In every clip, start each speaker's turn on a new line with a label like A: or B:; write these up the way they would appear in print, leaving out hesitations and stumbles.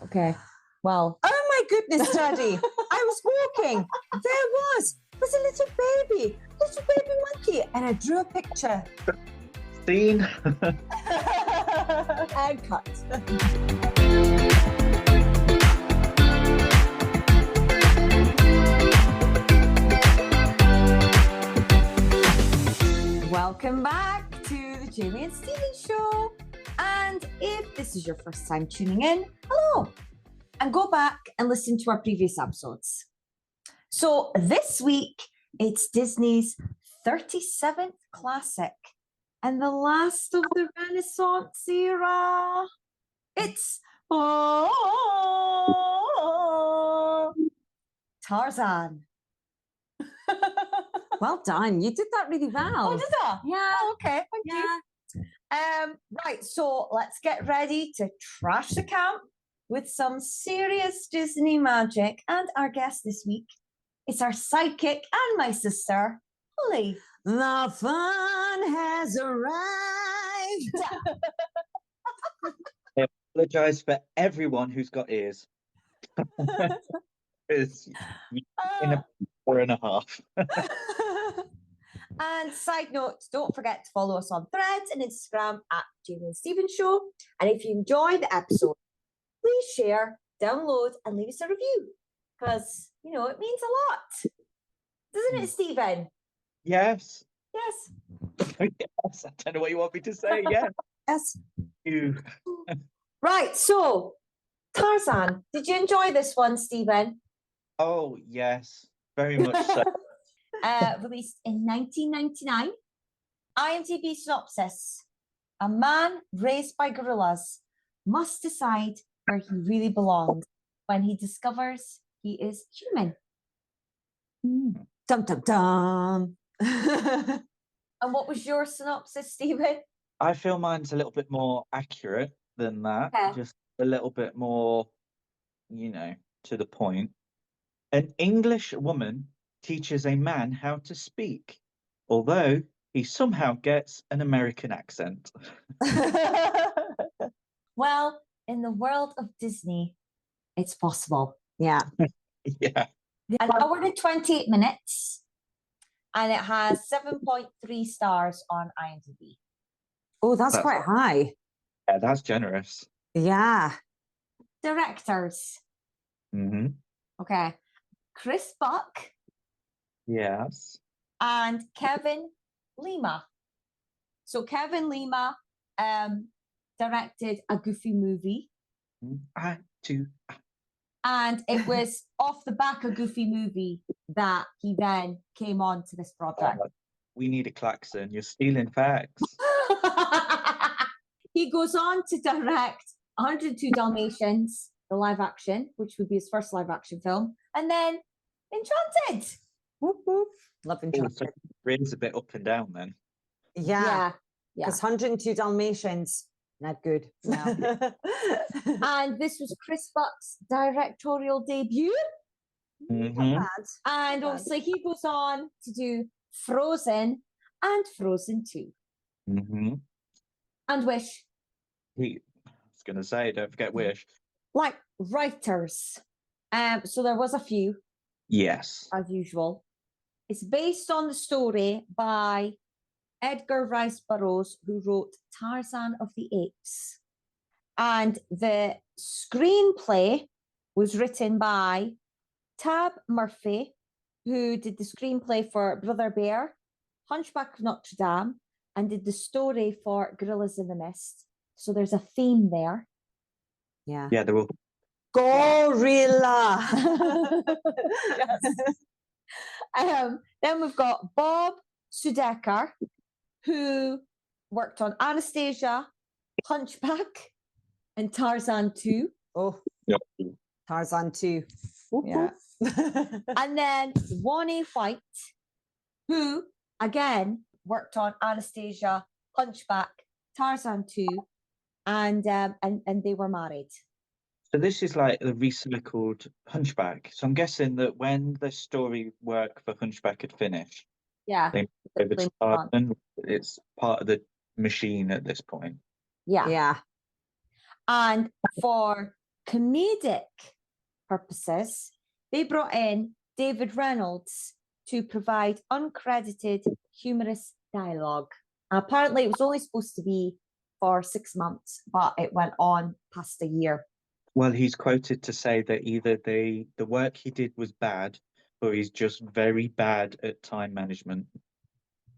A: Okay. Well.
B: Oh my goodness, Daddy. I was walking. There was a little baby monkey. And I drew a picture.
C: Scene.
B: And cut.
A: Welcome back to the Jamie and Stephen Show. And if this is your first time tuning in, hello. And go back and listen to our previous episodes. So this week, it's Disney's 37th classic and the last of the Renaissance era. It's Tarzan.
B: Well done. You did that really well.
A: Oh, did I?
B: Yeah.
A: Oh, okay, thank you. Right, so let's get ready to trash the camp with some serious Disney magic. And our guest this week is our sidekick and my sister, Holly.
B: The fun has arrived.
C: I apologise for everyone who's got ears. It's in a 4.5.
A: And side note, don't forget to follow us on Threads and Instagram at Jamie and Stephen Show. And if you enjoy the episode, please share, download, and leave us a review. Because, you know, it means a lot. Doesn't it, Stephen?
C: Yes.
A: Yes.
C: Yes. I don't know what you want me to say. Yeah.
B: Yes.
C: You.
A: Right, so Tarzan, did you enjoy this one, Stephen?
C: Oh, yes. Very much so.
A: Released in 1999. IMDb synopsis. A man raised by gorillas must decide where he really belongs when he discovers he is human.
B: Dum dum dum.
A: And what was your synopsis, Stephen?
C: I feel mine's a little bit more accurate than that.
A: Okay.
C: Just a little bit more, you know, to the point. An English woman teaches a man how to speak, although he somehow gets an American accent.
A: Well, in the world of Disney, it's possible.
B: Yeah.
C: Yeah.
A: An hour and 28 minutes, and it has 7.3 stars on IMDb.
B: Oh, that's quite high.
C: Yeah, that's generous.
B: Yeah.
A: Directors.
C: Mm-hmm.
A: Okay. Chris Buck
C: Yes.
A: and Kevin Lima. So Kevin Lima directed a Goofy movie. And it was off the back of Goofy movie that he then came on to this project.
C: We need a klaxon. You're stealing facts.
A: He goes on to direct 102 Dalmatians, the live action, which would be his first live action film, and then Enchanted.
B: Whoop, whoop. Love
C: Oh,
B: Enchanted.
C: so it's a bit up and down then.
B: Yeah.
A: Yeah.
B: Because 102 Dalmatians, not good.
A: No. And this was Chris Buck's directorial debut.
C: Mm-hmm.
B: Not bad.
A: And obviously he goes on to do Frozen and Frozen 2.
C: Mm-hmm.
A: And Wish.
C: I was going to say, don't forget Wish.
A: Like writers. So there was a few,
C: Yes.
A: as usual. It's based on the story by Edgar Rice Burroughs, who wrote Tarzan of the Apes. And the screenplay was written by Tab Murphy, who did the screenplay for Brother Bear, Hunchback of Notre Dame, and did the story for Gorillas in the Mist. So there's a theme there.
B: Yeah.
C: Yeah, they're all.
B: Gorilla.
A: Yes. Then we've got Bob Sudeikis, who worked on Anastasia, Hunchback, and Tarzan 2.
B: Oh,
C: Yep.
B: Tarzan 2. Yeah.
A: And then Wonnie White, who again worked on Anastasia, Hunchback, Tarzan 2, and they were married.
C: So this is like the recycled Hunchback. So I'm guessing that when the story work for Hunchback had finished,
A: Yeah.
C: they moved over to Tarzan. It's part of the machine at this point.
A: Yeah.
B: Yeah.
A: And for comedic purposes, they brought in David Reynolds to provide uncredited humorous dialogue. And apparently, it was only supposed to be for 6 months, but it went on past a year.
C: Well, he's quoted to say that either the work he did was bad, or he's just very bad at time management.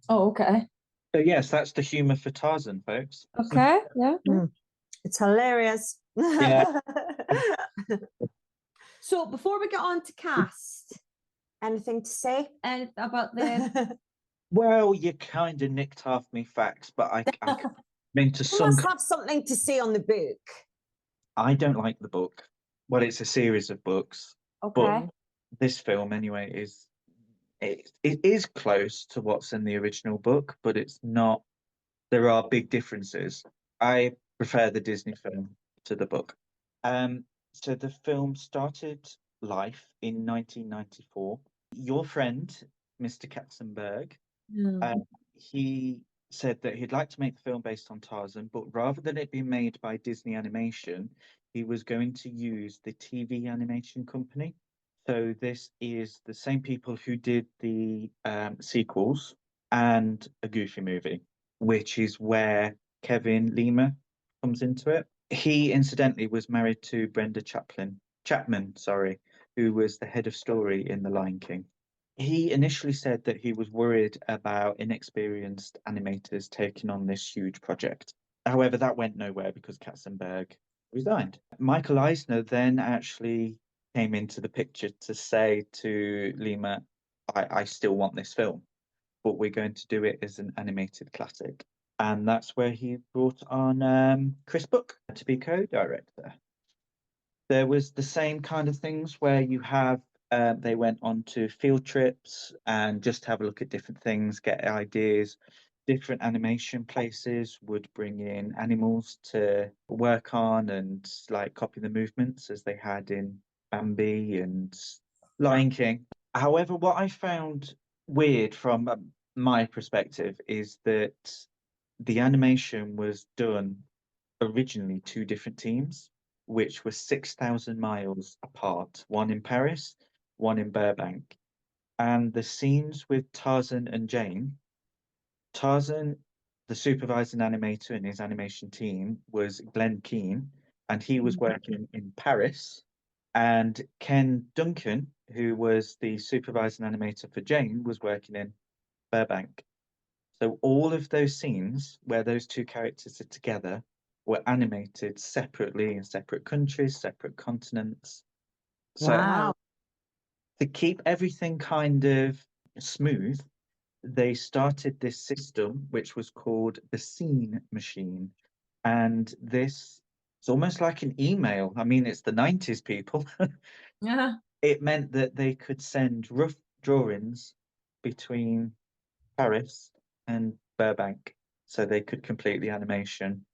A: Oh, okay.
C: So yes, that's the humor for Tarzan, folks.
A: Okay, yeah.
B: It's hilarious.
C: Yeah.
A: So before we get on to cast,
B: Anything to say?
A: and about the
C: Well, you kind of nicked half me facts, but I mean to
B: You
C: some.
B: must have something to say on the book.
C: I don't like the book. Well, it's a series of books,
A: okay,
C: but this film anyway it is close to what's in the original book, but it's not. There are big differences. I prefer the Disney film to the book. So the film started life in 1994. Your friend, Mr. Katzenberg, he said that he'd like to make the film based on Tarzan, but rather than it be made by Disney Animation, he was going to use the TV animation company. So this is the same people who did the sequels and A Goofy Movie, which is where Kevin Lima comes into it. He incidentally was married to Brenda Chapman, sorry, who was the head of story in The Lion King. He initially said that he was worried about inexperienced animators taking on this huge project. However, that went nowhere because Katzenberg resigned. Michael Eisner then actually came into the picture to say to Lima, I still want this film, but we're going to do it as an animated classic. And that's where he brought on Chris Book to be co-director. There was the same kind of things where you have they went on to field trips and just have a look at different things, get ideas. Different animation places would bring in animals to work on and like copy the movements as they had in Bambi and Lion King. However, what I found weird from my perspective is that the animation was done originally two different teams, which were 6,000 miles apart, one in Paris, one in Burbank. And the scenes with Tarzan and Jane, Tarzan, the supervising animator in his animation team was Glenn Keane, and he was working in Paris. And Ken Duncan, who was the supervising animator for Jane, was working in Burbank. So all of those scenes where those two characters are together were animated separately in separate countries, separate continents. So
B: Wow.
C: to keep everything kind of smooth, they started this system which was called the Scene Machine. And this is almost like an email. I mean, it's the 90s, people.
A: yeah.
C: It meant that they could send rough drawings between Paris and Burbank so they could complete the animation.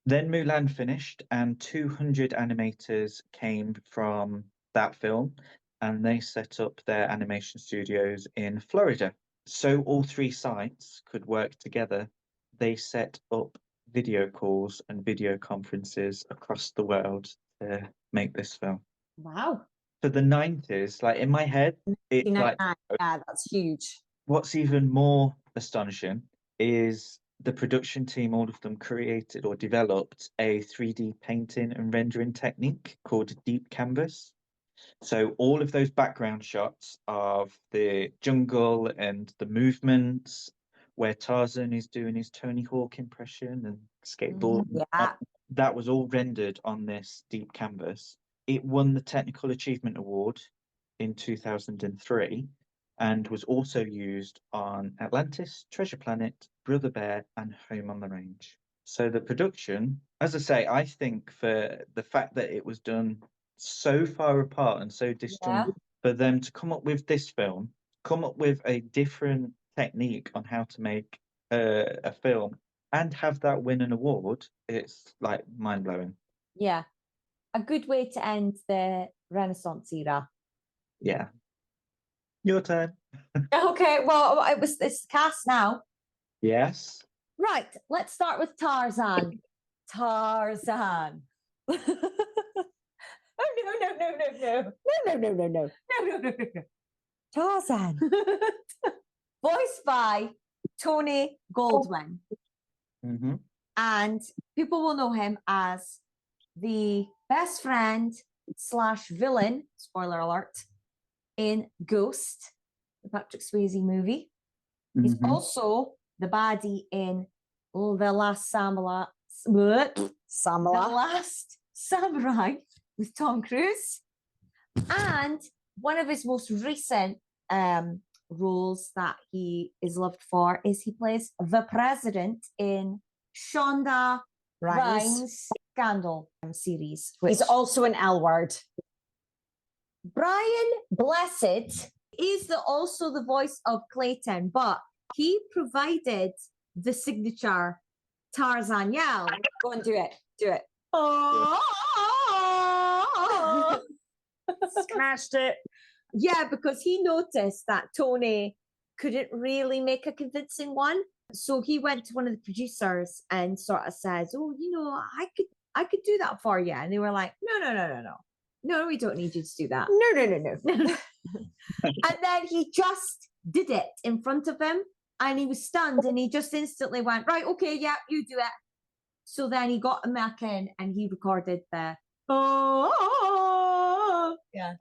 C: Then Mulan finished, and 200 animators came from that film, and they set up their animation studios in Florida. So all three sites could work together. They set up video calls and video conferences across the world to make this film.
A: Wow.
C: For the 90s, like in my head, it's like
B: Yeah, that's huge.
C: what's even more astonishing is the production team, all of them created or developed a 3D painting and rendering technique called deep canvas. So all of those background shots of the jungle and the movements where Tarzan is doing his Tony Hawk impression and skateboard,
B: Yeah.
C: that was all rendered on this deep canvas. It won the Technical Achievement Award in 2003 and was also used on Atlantis, Treasure Planet, Brother Bear, and Home on the Range. So the production, as I say, I think for the fact that it was done so far apart and so disjointed, for them to come up with this film, come up with a different technique on how to make a film and have that win an award, it's like mind blowing.
A: Yeah. A good way to end the Renaissance era.
C: Yeah. Your turn.
A: Okay, well, it's cast now.
C: Yes.
A: Right, let's start with Tarzan. Tarzan.
B: No. Tarzan.
A: Voiced by Tony Goldwyn.
C: Mhm.
A: And people will know him as the best friend / villain, spoiler alert, in Ghost, the Patrick Swayze movie. He's
C: Mhm.
A: also the baddie in The Last Samurai. The Last Samurai with Tom Cruise. And one of his most recent roles that he is loved for is he plays the president in Shonda Rhimes' Scandal series.
B: He's also an L word.
A: Brian Blessed is also the voice of Clayton, but he provided the signature Tarzan yell.
B: Go and do it. Do it.
A: Oh!
B: Smashed it.
A: Yeah, because he noticed that Tony couldn't really make a convincing one. So he went to one of the producers and sort of says, "Oh, I could do that for you." And they were like, "No, we don't need you to do that."
B: No.
A: And then he just did it in front of him, and he was stunned, and he just instantly went, "Right, okay, yeah, you do it." So then he got him back in, and he recorded the oh, yeah.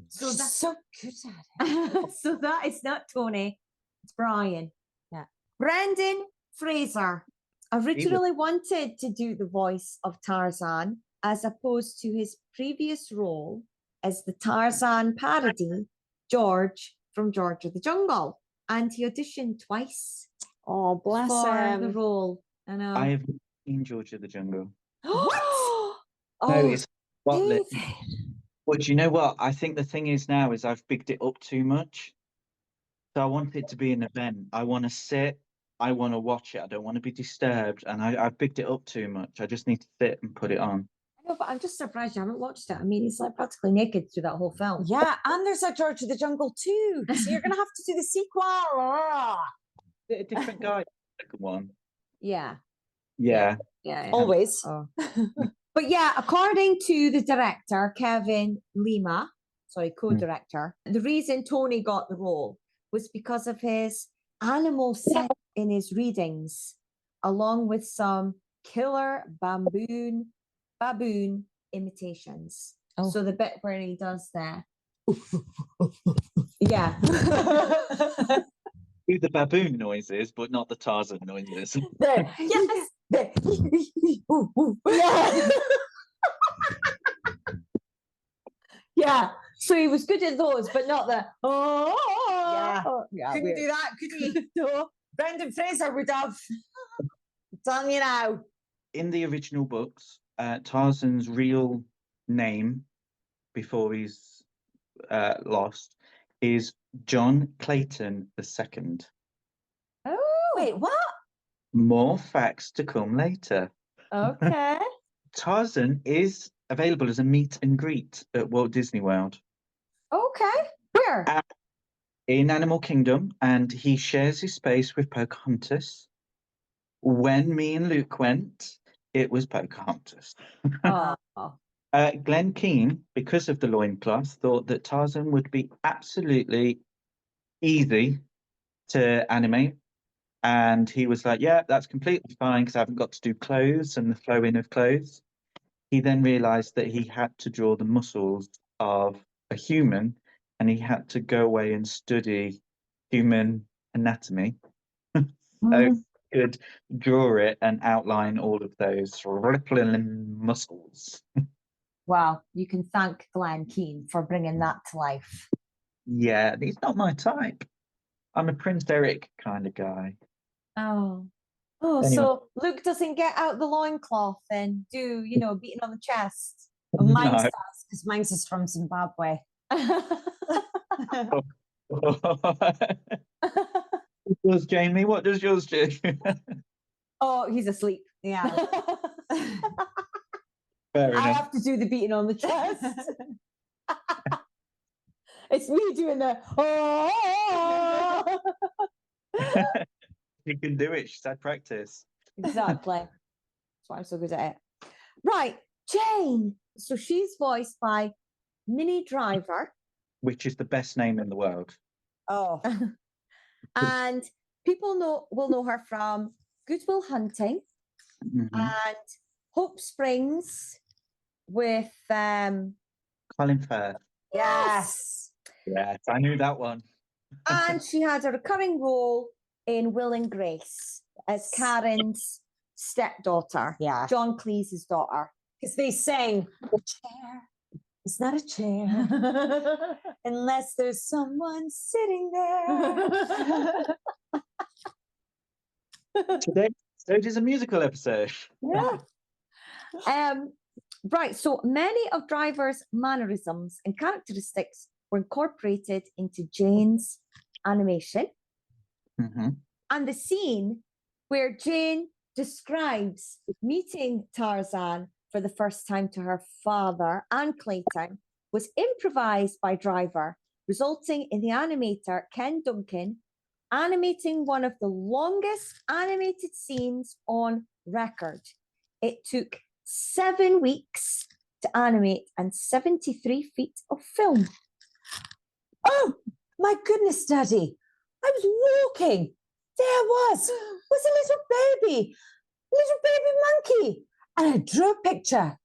B: So that's so good at it.
A: So that is not Tony, it's Brian.
B: Yeah.
A: Brendan Fraser originally wanted to do the voice of Tarzan as opposed to his previous role as the Tarzan parody, George from George of the Jungle. And he auditioned twice
B: Oh, bless
A: for
B: him.
A: the role. I know.
C: I have seen George of the Jungle.
A: What?
C: No,
B: Oh,
C: it's spotless.
B: David.
C: But you know what? I think the thing is now is I've bigged it up too much. So I want it to be an event. I want to sit. I want to watch it. I don't want to be disturbed. And I've bigged it up too much. I just need to sit and put it on.
A: I know, but I'm just surprised you haven't watched it. I mean, he's like practically naked through that whole film.
B: Yeah, and there's a George of the Jungle too. So you're going to have to do the sequel.
C: Is it a different guy? Second one.
A: Yeah.
C: Yeah.
B: Always.
A: Oh. But yeah, according to the director, Kevin Lima, co-director, the reason Tony got the role was because of his animal sense in his readings, along with some killer baboon imitations.
B: Oh.
A: So the bit where he does that. Yeah.
C: Do the baboon noises, but not the Tarzan noises.
A: Yes.
B: Yeah.
A: Yeah. So he was good at those, but not the
B: Yeah.
A: Couldn't do that, could he?
B: No. Brendan Fraser would have. I'm telling you now.
C: In the original books, Tarzan's real name before he's lost is John Clayton II.
A: Oh,
B: Wait, what?
C: More facts to come later.
A: okay.
C: Tarzan is available as a meet and greet at Walt Disney World
A: Okay. Where?
C: in Animal Kingdom, and he shares his space with Pocahontas. When me and Luke went, it was Pocahontas.
A: Oh.
C: Glenn Keane, because of the loincloth, thought that Tarzan would be absolutely easy to animate. And he was like, yeah, that's completely fine because I haven't got to do clothes and the flowing of clothes. He then realized that he had to draw the muscles of a human and he had to go away and study human anatomy. So he could draw it and outline all of those rippling muscles.
A: Wow. You can thank Glenn Keane for bringing that to life.
C: Yeah, he's not my type. I'm a Prince Eric kind of guy.
A: Oh,
C: Anyway.
A: so Luke doesn't get out the loincloth and do, beating on the chest.
B: Well, mine
C: No.
B: does, because mine's is from Zimbabwe.
C: What does Jamie? What does yours do?
A: Oh, he's asleep.
B: Yeah.
C: Fair
A: I
C: enough.
A: have to do the beating on the chest. It's me doing the oh.
C: You can do it. She said practice.
A: Exactly. That's why I'm so good at it. Right, Jane. So she's voiced by Minnie Driver.
C: Which is the best name in the world.
B: Oh,
A: And people will know her from Good Will Hunting
C: Mhm.
A: and Hope Springs with
C: Colin Firth.
A: yes.
C: Yes, I knew that one.
A: And she had a recurring role in Will and Grace as Karen's stepdaughter,
B: yeah.
A: John Cleese's daughter.
B: Because they sang, the chair is not a chair unless there's someone sitting there.
C: Today is a musical episode.
A: Yeah. Right. So many of Driver's mannerisms and characteristics were incorporated into Jane's animation.
C: Mhm.
A: And the scene where Jane describes meeting Tarzan for the first time to her father and Clayton was improvised by Driver, resulting in the animator Ken Duncan animating one of the longest animated scenes on record. It took 7 weeks to animate and 73 feet of film.
B: Oh, my goodness, Daddy. I was walking. There was a little baby monkey. And I drew a picture.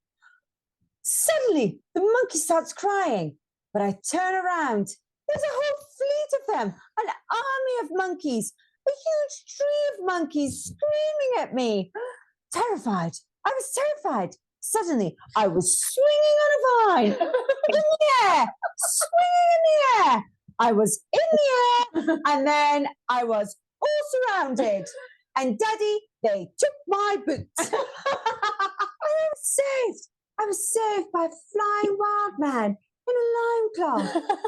B: Suddenly, the monkey starts crying. But I turn around. There's a whole fleet of them, an army of monkeys, a huge tree of monkeys screaming at me. Terrified. I was terrified. Suddenly, I was swinging on a vine in the air, swinging in the air. I was in the air, and then I was all surrounded. And Daddy, they took my boots. And I was saved. I was saved by a flying wild man in a lime cloth.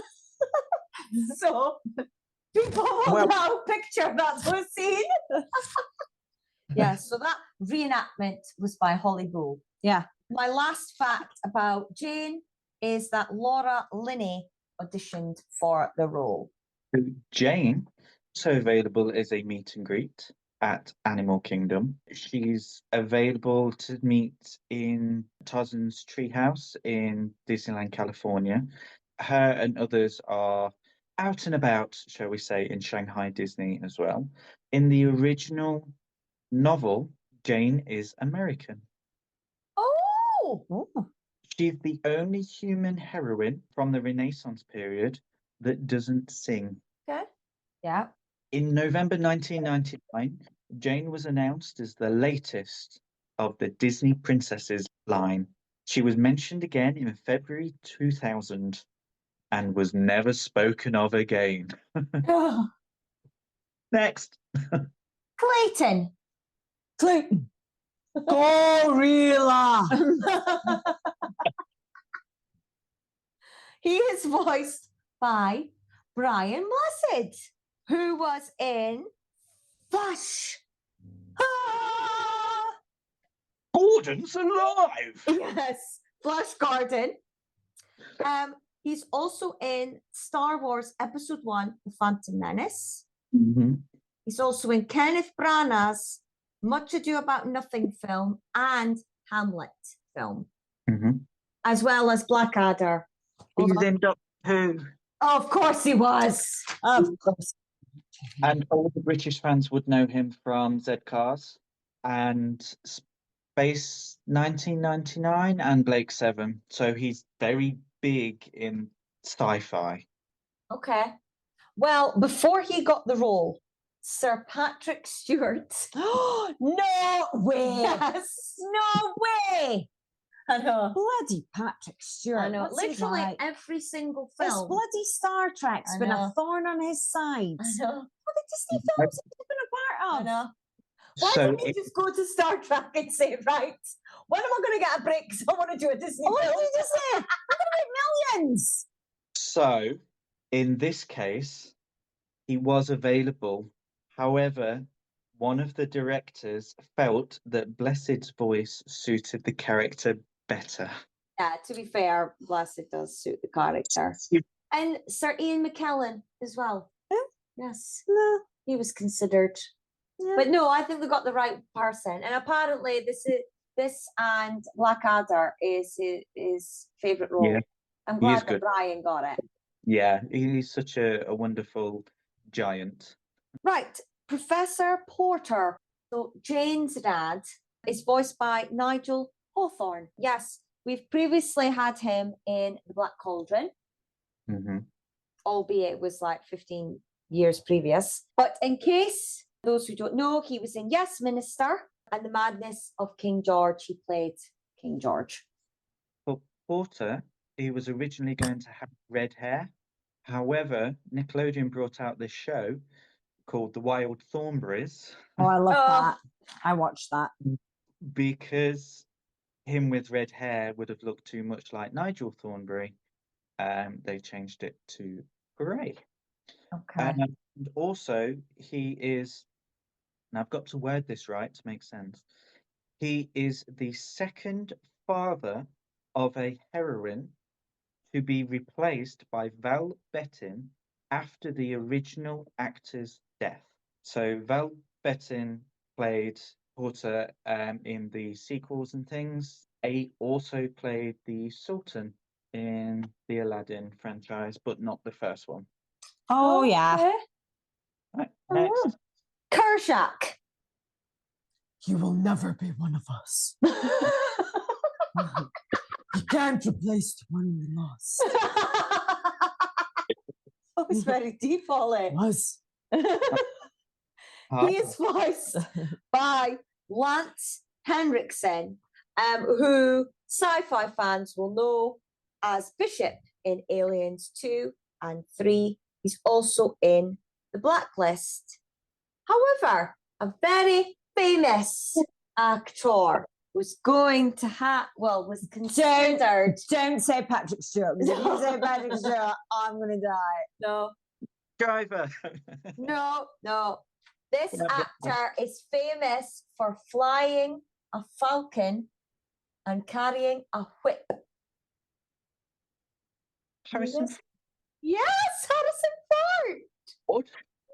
A: So people will now picture that whole scene. Yeah, so that reenactment was by Holly Bull.
B: Yeah.
A: My last fact about Jane is that Laura Linney auditioned for the role.
C: Jane, also available as a meet and greet at Animal Kingdom. She's available to meet in Tarzan's treehouse in Disneyland, California. Her and others are out and about, shall we say, in Shanghai Disney as well. In the original novel, Jane is American.
A: Oh!
C: She's the only human heroine from the Renaissance period that doesn't sing.
A: Okay. Yeah.
C: In November 1999, Jane was announced as the latest of the Disney princesses line. She was mentioned again in February 2000 and was never spoken of again. Next.
A: Clayton.
B: Clayton. Gorilla.
A: He is voiced by Brian Blessed, who was in Flash.
C: Gordon's alive.
A: Yes, Flash Gordon. He's also in Star Wars Episode 1, The Phantom Menace.
C: Mhm.
A: He's also in Kenneth Branagh's Much Ado About Nothing film and Hamlet film,
C: Mhm.
A: as well as Blackadder.
C: He's in Doctor Who.
A: Oh, of course he was.
B: Of course.
C: And all the British fans would know him from Z Cars and Space 1999 and Blake 7. So he's very big in sci-fi.
A: Okay. Well, before he got the role, Sir Patrick Stewart.
B: No way.
A: Yes.
B: No way.
A: I know.
B: Bloody Patrick Stewart.
A: I know.
B: What's he
A: Literally
B: like?
A: every single
B: This
A: film.
B: bloody Star Trek's
A: I
B: been a
A: know.
B: thorn on his side.
A: I know.
B: What the Disney films have you been a part
A: I
B: of?
A: know. Why
C: So
A: don't you just go to Star Trek and say, right, when am I going to get a break? Because I want to do a Disney
B: What
A: film.
B: did you just say? I'm going to make millions.
C: So, in this case, he was available. However, one of the directors felt that Blessed's voice suited the character better.
A: Yeah, to be fair, Blessed does suit the character. And Sir Ian McKellen as well.
B: Yeah.
A: Yes.
B: No.
A: He was considered.
B: Yeah.
A: But no, I think they got the right person. And apparently this and Blackadder is his favourite role.
C: Yeah.
A: I'm
C: He is
A: glad that
C: good.
A: Brian got it.
C: Yeah, he's such a wonderful giant.
A: Right, Professor Porter. So Jane's dad is voiced by Nigel Hawthorne. Yes, we've previously had him in The Black Cauldron, albeit it was like 15 years previous. But in case those who don't know, he was in Yes, Minister and The Madness of King George. He played King George.
C: For Porter, he was originally going to have red hair. However, Nickelodeon brought out this show called The Wild Thornberrys.
B: Oh, I love
A: Oh.
B: that. I watched that.
C: Because him with red hair would have looked too much like Nigel Thornberry. They changed it to grey.
A: Okay.
C: And also, he is, and I've got to word this right to make sense. He is the second father of a heroine to be replaced by Val Bettin after the original actor's death. So Val Bettin played Porter in the sequels and things. He also played the Sultan in the Aladdin franchise, but not the first one.
B: Oh, yeah.
A: Okay.
C: Right, next.
A: Kershak.
B: You will never be one of us. You can't replace the one we lost.
A: That was very deep, Ollie.
B: Was.
A: He is voiced by Lance Henriksen, who sci-fi fans will know as Bishop in Aliens 2 and 3. He's also in The Blacklist. However, a very famous actor was going to was considered.
B: Don't say Patrick Stewart, because if you say Patrick Stewart, I'm going to die.
A: No,
C: Driver.
A: no. This
C: Yeah, but-
A: actor is famous for flying a falcon and carrying a whip.
C: Harrison
A: Yes, Harrison Ford.
C: Ford.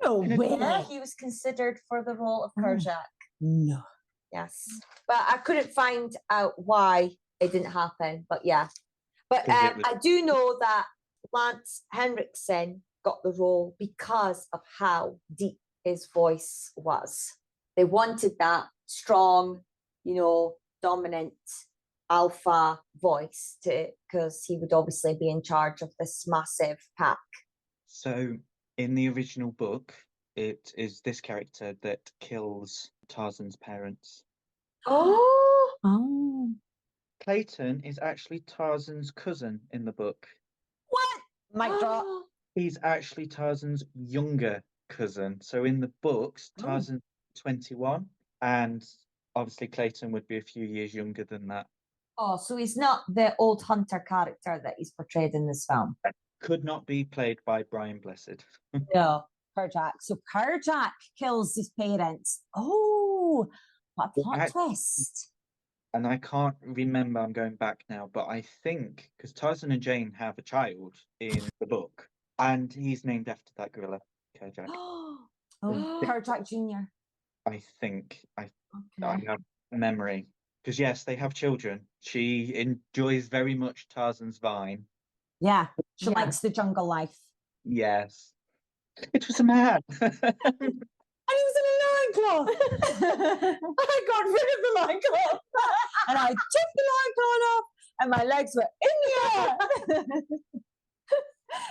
B: No
C: In a-
B: way.
A: Yeah, he was considered for the role of Kershak.
B: No.
A: Yes, but I couldn't find out why it didn't happen. But yeah, but
C: Is it-
A: I do know that Lance Henriksen got the role because of how deep his voice was. They wanted that strong, dominant alpha voice because he would obviously be in charge of this massive pack.
C: So, in the original book, it is this character that kills Tarzan's parents.
A: Oh,
B: Oh.
C: Clayton is actually Tarzan's cousin in the book.
A: what?
B: Mic drop.
C: He's actually Tarzan's younger cousin. So in the books,
B: Oh.
C: Tarzan's 21, and obviously Clayton would be a few years younger than that.
A: Oh, so he's not the old hunter character that he's portrayed in this film.
C: Could not be played by Brian Blessed.
A: No.
B: Kerchak. So Kerchak kills his parents. Oh, what a plot
C: Act-
B: twist.
C: And I can't remember, I'm going back now, but I think because Tarzan and Jane have a child in the book, and he's named after that gorilla, Kojak.
B: Oh,
C: think-
B: Kerchak Jr.
C: I think I
B: Okay.
C: have memory. Because yes, they have children. She enjoys very much Tarzan's vine.
B: Yeah, she
A: Yeah.
B: likes the jungle life.
C: Yes. It was a man.
B: And he was in a loincloth. I got rid of the loincloth. And I took the loincloth off, and my legs were in the air.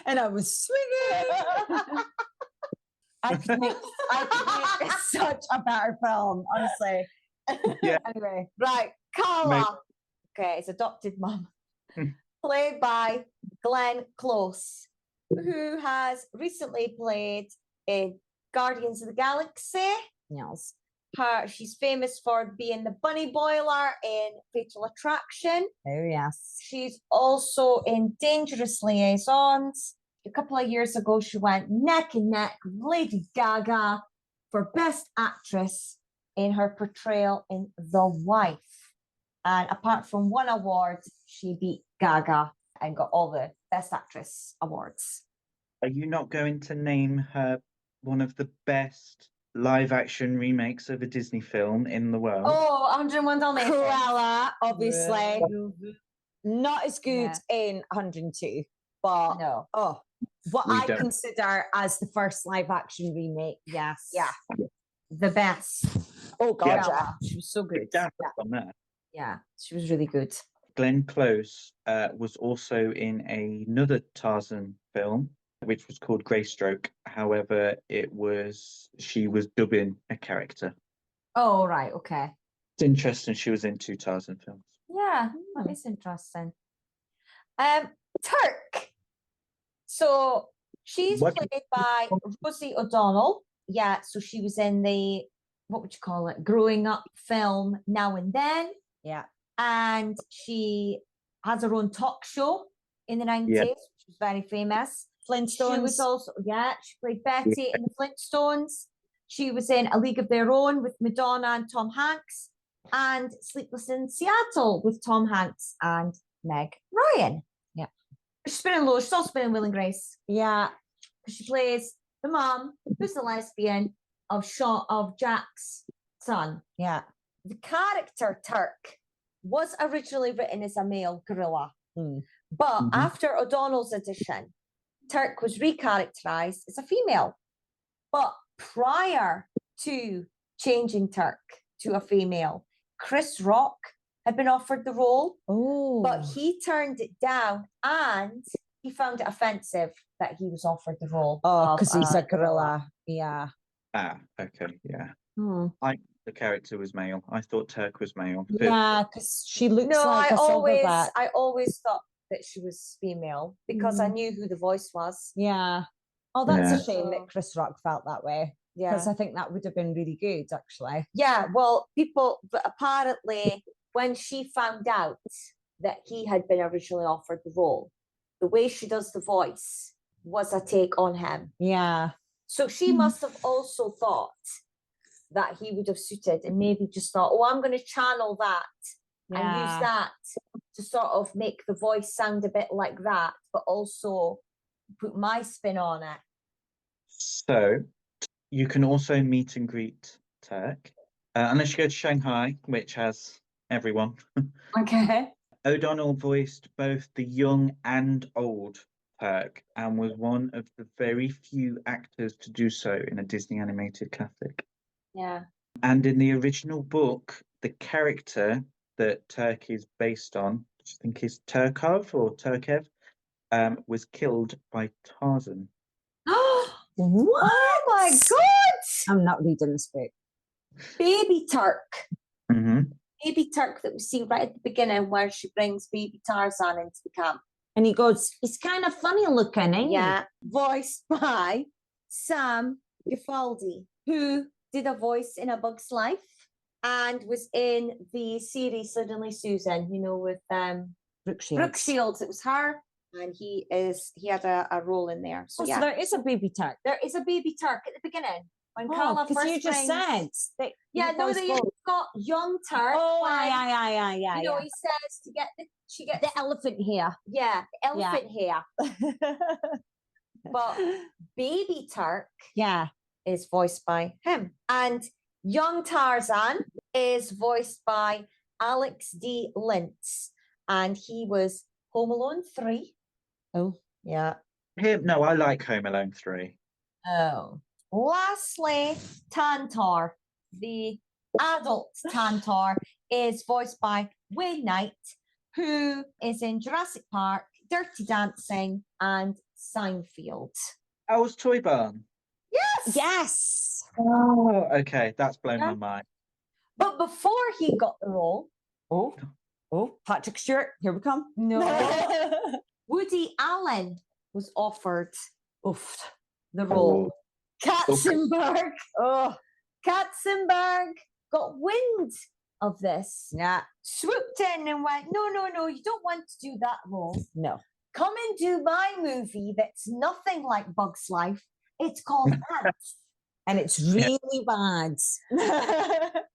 B: And I was swinging. I could make such a better film, honestly.
C: Yeah.
B: Anyway,
A: Right, Carla.
C: Mate.
A: Okay, it's adopted mum.
C: Hmm.
A: Played by Glenn Close, who has recently played in Guardians of the Galaxy.
B: yes.
A: She's famous for being the bunny boiler in Fatal Attraction.
B: Oh, yes.
A: She's also in Dangerous Liaisons. A couple of years ago, she went neck and neck with Lady Gaga for Best Actress in her portrayal in The Wife. And apart from one award, she beat Gaga and got all the Best Actress awards.
C: Are you not going to name her one of the best live action remakes of a Disney film in the world?
A: Oh, 101 Dalmatians.
B: Cruella, obviously. Not as good in 102, but
A: No.
B: what
C: We
B: I
C: don't.
B: consider as the first live action remake.
A: Yes.
B: Yeah.
A: The best.
B: Oh God,
C: Yeah.
B: yeah. She was so good.
C: Down on that.
A: Yeah. She was really good.
C: Glenn Close was also in another Tarzan film, which was called Greystroke. However, she was dubbing a character.
A: Oh, right. Okay.
C: It's interesting. She was in 2 Tarzan films.
A: Yeah. That is interesting. Turk. So she's
C: What-
A: played by Rosie O'Donnell. Yeah. So she was in the, what would you call it? Growing Up film Now and Then.
B: Yeah.
A: And she has her own talk show in the 90s,
C: Yeah.
A: which was very famous.
B: Flintstones.
A: She was also, she played Betty in the Flintstones. She was in A League of Their Own with Madonna and Tom Hanks, and Sleepless in Seattle with Tom Hanks and Meg Ryan.
B: Yeah.
A: She's been in Low. She's also been in Will and Grace.
B: Yeah.
A: She plays the mom, who's the lesbian of Jack's son.
B: Yeah.
A: The character Turk was originally written as a male gorilla, but after O'Donnell's edition, Turk was recharacterized as a female. But prior to changing Turk to a female, Chris Rock had been offered the role, but he turned it down, and he found it offensive that he was offered the role.
B: Oh, because he's a gorilla. Yeah.
C: Ah, okay, yeah.
A: Hmm.
C: The character was male. I thought Turk was male. But
B: Yeah, because she looks
A: No,
B: like a silverback.
A: I always thought that she was female because I knew who the voice was.
B: Yeah. Oh, that's
C: Yeah.
B: a shame that Chris Rock felt that way.
A: Yeah.
B: Because I think that would have been really good, actually.
A: Yeah, well, but apparently when she found out that he had been originally offered the role, the way she does the voice was a take on him.
B: Yeah.
A: So she must have also thought that he would have suited, and maybe just thought, oh, I'm going to channel that and use that to sort of make the voice sound a bit like that, but also put my spin on it.
C: So you can also meet and greet Turk, unless you go to Shanghai, which has everyone.
A: Okay.
C: O'Donnell voiced both the young and old Turk and was one of the very few actors to do so in a Disney animated classic.
A: Yeah.
C: And in the original book, the character that Turk is based on, which I think is Turkov or Turkev, was killed by Tarzan.
B: What?
A: Oh my God!
B: I'm not reading this book.
A: Baby Turk.
C: Mm-hmm.
A: Baby Turk that we see right at the beginning where she brings baby Tarzan into the camp.
B: And he goes, he's kind of funny looking, ain't he?
A: Yeah. Voiced by Sam Gifaldi, who did a voice in A Bug's Life and was in the series Suddenly Susan, with
B: Brooke Shields.
A: Brooke Shields. It was her, and he had a role in there. So,
B: so there is a baby Turk.
A: there is a baby Turk at the beginning. When Carla
B: because
A: first
B: you just
A: brings-
B: said that.
A: Yeah, no, you've got young Turk.
B: Oh,
A: when,
B: yeah.
A: he says she gets
B: The elephant hair.
A: yeah, the elephant hair. But baby Turk is voiced by him, and young Tarzan is voiced by Alex D. Lintz, and he was Home Alone 3.
B: Oh,
A: yeah.
C: No, I like Home Alone 3.
A: Oh. Lastly, Tantor, the adult Tantor, is voiced by Wayne Knight, who is in Jurassic Park, Dirty Dancing, and Seinfeld.
C: Oh, was Toy Barn.
B: yes.
C: Oh, okay, that's blown
A: Yeah.
C: my mind.
A: But before he got the role,
B: Patrick Stewart, here we come.
A: no, Woody Allen was offered the role. Katzenberg, Katzenberg got wind of this.
B: Yeah.
A: Swooped in and went, no, you don't want to do that role.
B: No.
A: Come and do my movie that's nothing like Bug's Life. It's called Ants.
B: And it's really bad.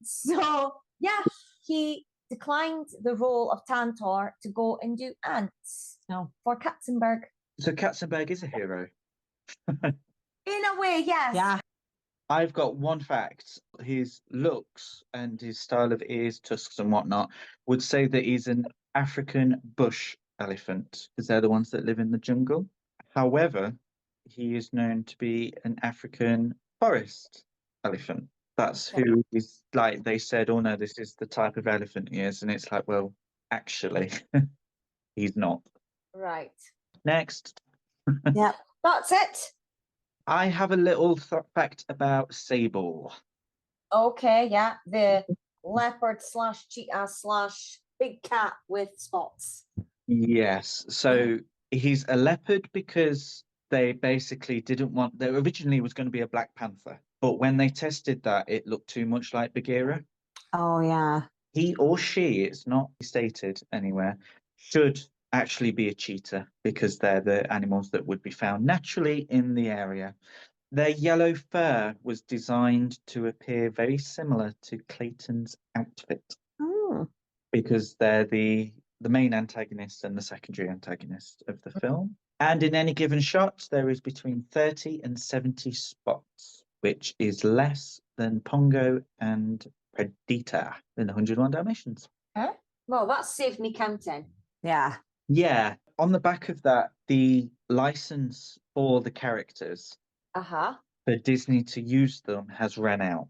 A: So, yeah, he declined the role of Tantor to go and do Ants.
B: No.
A: For Katzenberg.
C: So Katzenberg is a hero.
A: In a way, yes.
B: Yeah.
C: I've got one fact. His looks and his style of ears, tusks, and whatnot would say that he's an African bush elephant, because they're the ones that live in the jungle. However, he is known to be an African forest elephant. That's
A: Okay.
C: who is like they said, oh no, this is the type of elephant he is. And it's like, well, actually, he's not.
A: Right.
C: Next,
A: Yeah. That's it.
C: I have a little fact about Sable.
A: Okay, yeah. The leopard slash cheetah slash big cat with spots.
C: Yes. So he's a leopard because they basically didn't want, there originally was going to be a Black Panther, but when they tested that, it looked too much like Bagheera.
B: Oh, yeah.
C: He or she, it's not stated anywhere, should actually be a cheetah because they're the animals that would be found naturally in the area. Their yellow fur was designed to appear very similar to Clayton's outfit
B: Oh.
C: because they're the main antagonist and the secondary antagonist of the film. And in any given shot, there is between 30 and 70 spots, which is less than Pongo and Predator in 101 Dalmatians.
A: Huh? Well, that saved me counting.
B: Yeah.
C: Yeah, on the back of that, the license for the characters
A: Uh-huh.
C: for Disney to use them has run out.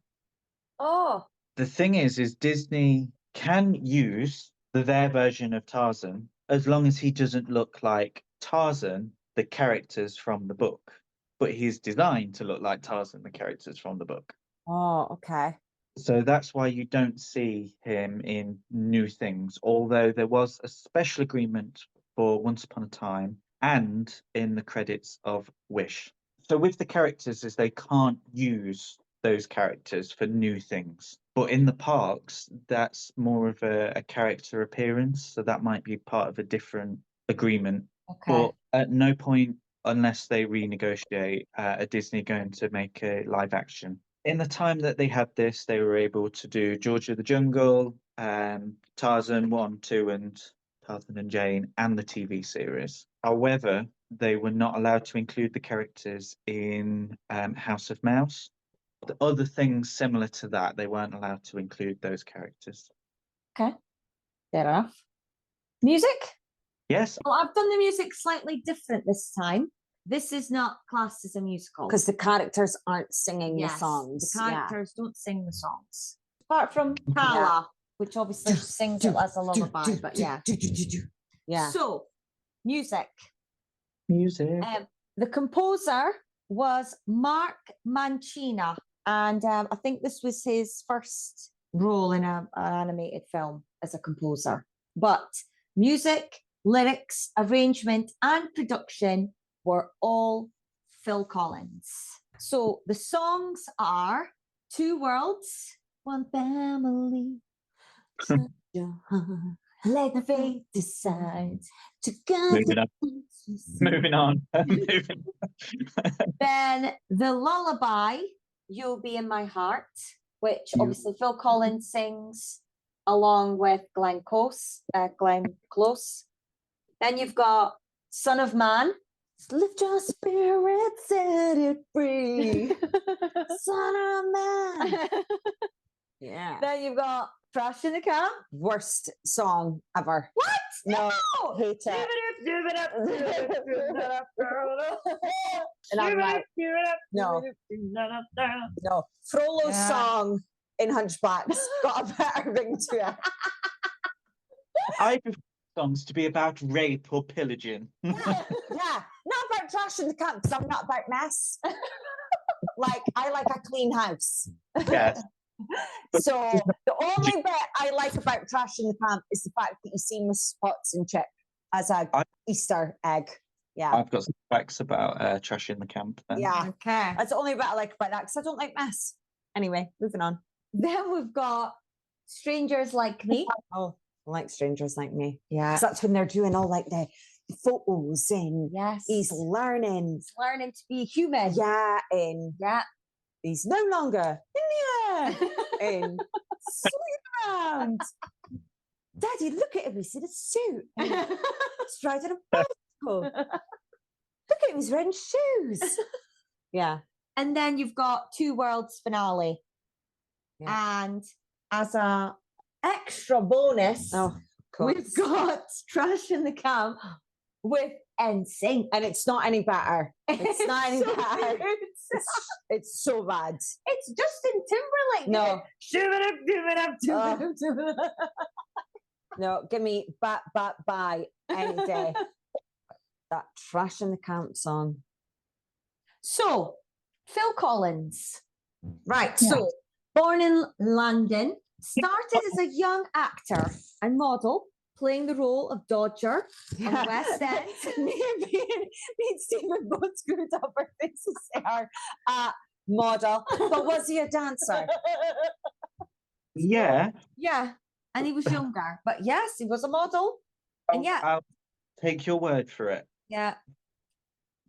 A: Oh,
C: The thing is Disney can use their version of Tarzan as long as he doesn't look like Tarzan, the characters from the book. But he's designed to look like Tarzan, the characters from the book.
B: Oh, okay.
C: So that's why you don't see him in new things, although there was a special agreement for Once Upon a Time and in the credits of Wish. So with the characters is they can't use those characters for new things. But in the parks, that's more of a character appearance. So that might be part of a different agreement.
A: okay.
C: But at no point, unless they renegotiate, are Disney going to make a live action. In the time that they had this, they were able to do George of the Jungle, Tarzan 1, 2, and Tarzan and Jane, and the TV series. However, they were not allowed to include the characters in House of Mouse. The other things similar to that, they weren't allowed to include those characters.
A: Okay. Fair enough. Music?
C: Yes,
A: Well, I've done the music slightly different this time. This is not classed as a musical.
B: Because the characters aren't singing
A: Yes,
B: the songs.
A: the characters don't sing the songs. Apart from Kala, which obviously sings it as a lullaby, but yeah.
B: Yeah.
A: So, music.
C: music.
A: The composer was Mark Mancina, and I think this was his first role in an animated film as a composer. But music, lyrics, arrangement, and production were all Phil Collins. So the songs are Two Worlds, One Family, Let Fate Decide,
C: Moving
A: Together.
C: on. Moving on. Moving on.
A: Then the lullaby, You'll Be in My Heart, which obviously Phil Collins sings along with Glenn Close. Then you've got Son of Man, lift your spirit, set it free. Son of Man.
B: Yeah.
A: Then you've got Trash in the Camp.
B: Worst song ever.
A: What?
B: No. Hate
A: Give
B: it.
A: it up, give it up, give it up, girl.
B: And I'm like,
A: give it up,
B: no.
A: give it up.
B: No. Frollo's
A: Yeah.
B: song in Hunchbacks got a better ring to it.
C: I prefer songs to be about rape or pillaging.
B: Yeah. Not about trash in the camp because I'm not about mess. Like, I like a clean house.
C: Yes.
B: So the only bit I like about trash in the camp is the fact that you see Mrs. Potts and Chip as a Easter egg. Yeah.
C: I've got some facts about trash in the camp. Then.
B: Yeah.
A: Okay.
B: That's the only bit I like about that because I don't like mess. Anyway, moving on.
A: Then we've got Strangers Like Me.
B: Oh, I like Strangers Like Me.
A: Yeah.
B: 'Cause that's when they're doing all like the photos and
A: Yes.
B: he's learning.
A: He's learning to be human.
B: Yeah, and
A: Yeah.
B: he's no longer in the air and swinging around. Daddy, look at him. He's in a suit. And he's riding a bicycle. Look at him. He's wearing shoes. Yeah.
A: And then you've got Two Worlds finale.
B: Yeah.
A: And as a extra bonus,
B: Oh,
A: we've got Trash in the Camp with NSYNC.
B: And it's not any better. It's not any
A: so
B: better.
A: good.
B: It's so bad.
A: It's Justin Timberlake.
B: No.
A: Shoo it up, do it up, do it
B: Oh.
A: up, do it up.
B: No, give me bye any day. That Trash in the Camp song.
A: So, Phil Collins. Right.
C: Yeah.
A: So, born in London, started as a young actor and model, playing the role of Dodger on the West End.
B: me and Stephen both screwed up our faces there. Model. But was he a dancer?
C: Yeah.
A: Yeah. And he was younger. But yes, he was a model. And yeah.
C: I'll take your word for it.
A: Yeah.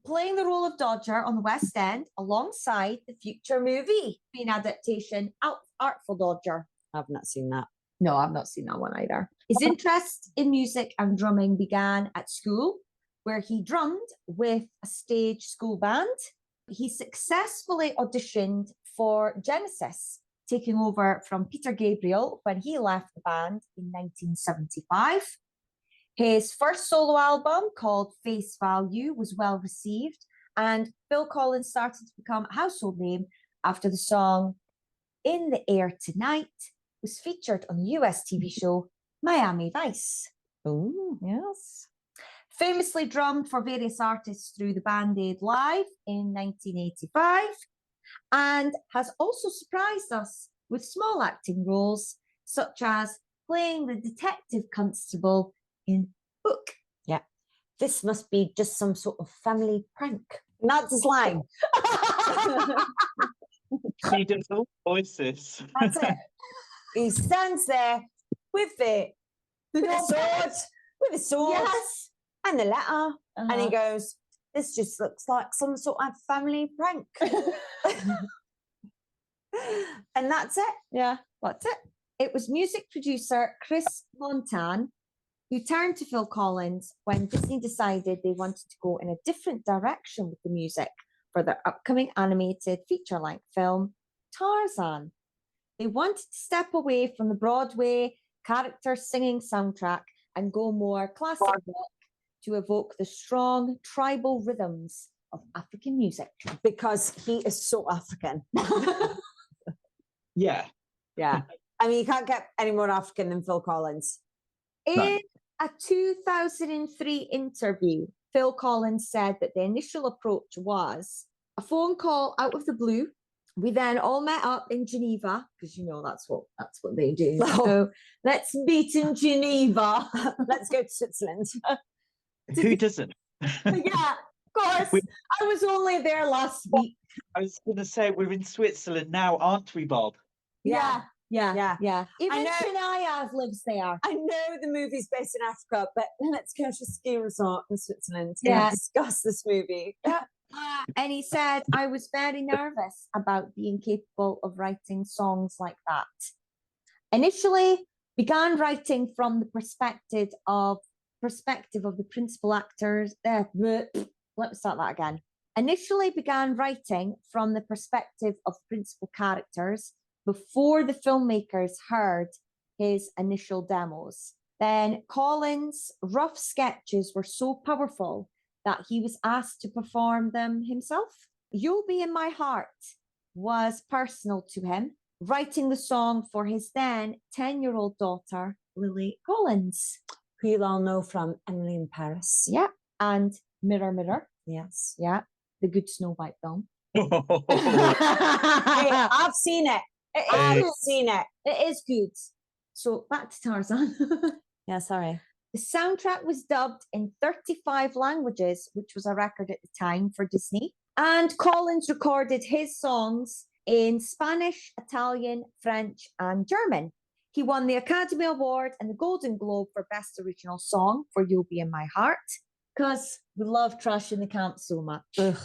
A: Playing the role of Dodger on the West End alongside the future movie being adaptation, Artful Dodger.
B: I've not seen that.
A: No, I've not seen that one either. His interest in music and drumming began at school, where he drummed with a stage school band. He successfully auditioned for Genesis, taking over from Peter Gabriel when he left the band in 1975. His first solo album, called Face Value, was well received, and Phil Collins started to become a household name after the song In the Air Tonight was featured on the US TV show Miami Vice.
B: Oh,
A: Yes. Famously drummed for various artists through the Band Aid Live in 1985, and has also surprised us with small acting roles, such as playing the detective constable in Book.
B: yeah. This must be just some sort of family prank. Not his line.
C: She does all voices.
B: That's it. He stands there with the sword,
A: Yes.
B: and the letter, and he
A: Uh-huh.
B: goes, "This just looks like some sort of family prank." And that's it.
A: Yeah, that's it. It was music producer Chris Montan who turned to Phil Collins when Disney decided they wanted to go in a different direction with the music for their upcoming animated feature-length film, Tarzan. They wanted to step away from the Broadway character singing soundtrack and go more classic rock to evoke the strong tribal rhythms of African music.
B: Because he is so African.
C: Yeah.
B: Yeah. I mean, you can't get any more African than Phil Collins.
A: In a 2003 interview, Phil Collins said that the initial approach was a phone call out of the blue. We then all met up in Geneva, because you know that's what they do.
B: Oh.
A: So let's meet in Geneva.
B: Let's go to Switzerland.
C: Who doesn't?
A: Yeah, of course. I was only there last week.
C: I was going to say, we're in Switzerland now, aren't we, Bob?
A: Yeah.
B: Yeah.
A: Even
B: know-
A: Shania lives there.
B: I know the movie's based in Africa, but let's go to a ski resort in Switzerland
A: Yeah.
B: and discuss this movie. Yeah.
A: And he said, I was very nervous about being capable of writing songs like that. Initially, began writing from the perspective of the principal actors. Let me start that again. Initially began writing from the perspective of principal characters before the filmmakers heard his initial demos. Then Collins' rough sketches were so powerful that he was asked to perform them himself. You'll Be in My Heart was personal to him, writing the song for his then 10-year-old daughter, Lily Collins.
B: Who you'll all know from Emily in Paris.
A: Yeah, and Mirror, Mirror.
B: Yes.
A: Yeah, the good Snow White film.
B: Hey, I've seen it. I've seen it.
A: It is good. So back to Tarzan.
B: Yeah, sorry.
A: The soundtrack was dubbed in 35 languages, which was a record at the time for Disney. And Collins recorded his songs in Spanish, Italian, French, and German. He won the Academy Award and the Golden Globe for Best Original Song for You'll Be in My Heart, because we love Trash in the Camp so much.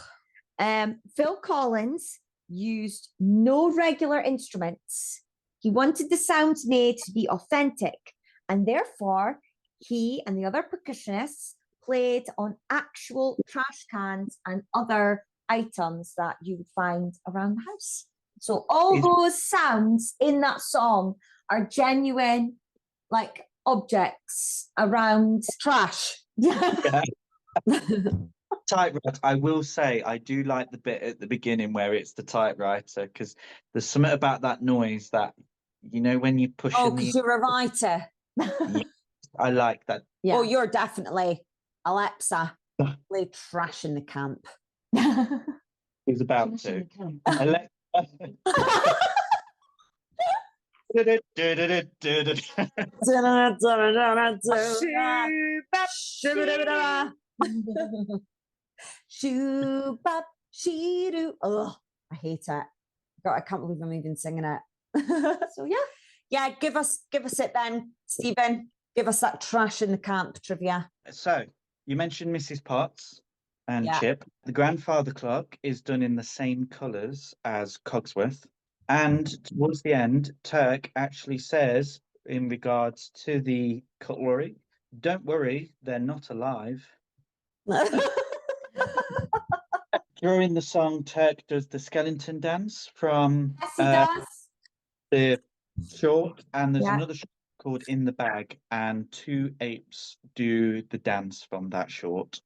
A: Phil Collins used no regular instruments. He wanted the sounds made to be authentic, and therefore he and the other percussionists played on actual trash cans and other items that you would find around the house. So all those sounds in that song are genuine, like objects around.
B: Trash.
C: Yeah. Typewriter. I will say I do like the bit at the beginning where it's the typewriter because there's something about that noise that when you push
B: Oh,
C: in the.
B: because you're a writer.
C: Yes, I like that.
A: Yeah.
B: Oh, you're definitely Alexa. Play trash in the camp.
C: He's about to. Alexa.
B: Shoo bop she do. Oh, I hate it. God, I can't believe I'm even singing it.
A: So yeah.
B: Yeah, give us it then, Stephen. Give us that trash in the camp trivia.
C: So you mentioned Mrs. Potts and
B: Yeah.
C: Chip. The grandfather clock is done in the same colours as Cogsworth. And towards the end, Turk actually says, in regards to the cutlery, don't worry, they're not alive. During the song, Turk does the skeleton dance from
A: Yes, he does.
C: the short, and there's
A: Yeah.
C: another short called In the Bag, and two apes do the dance from that short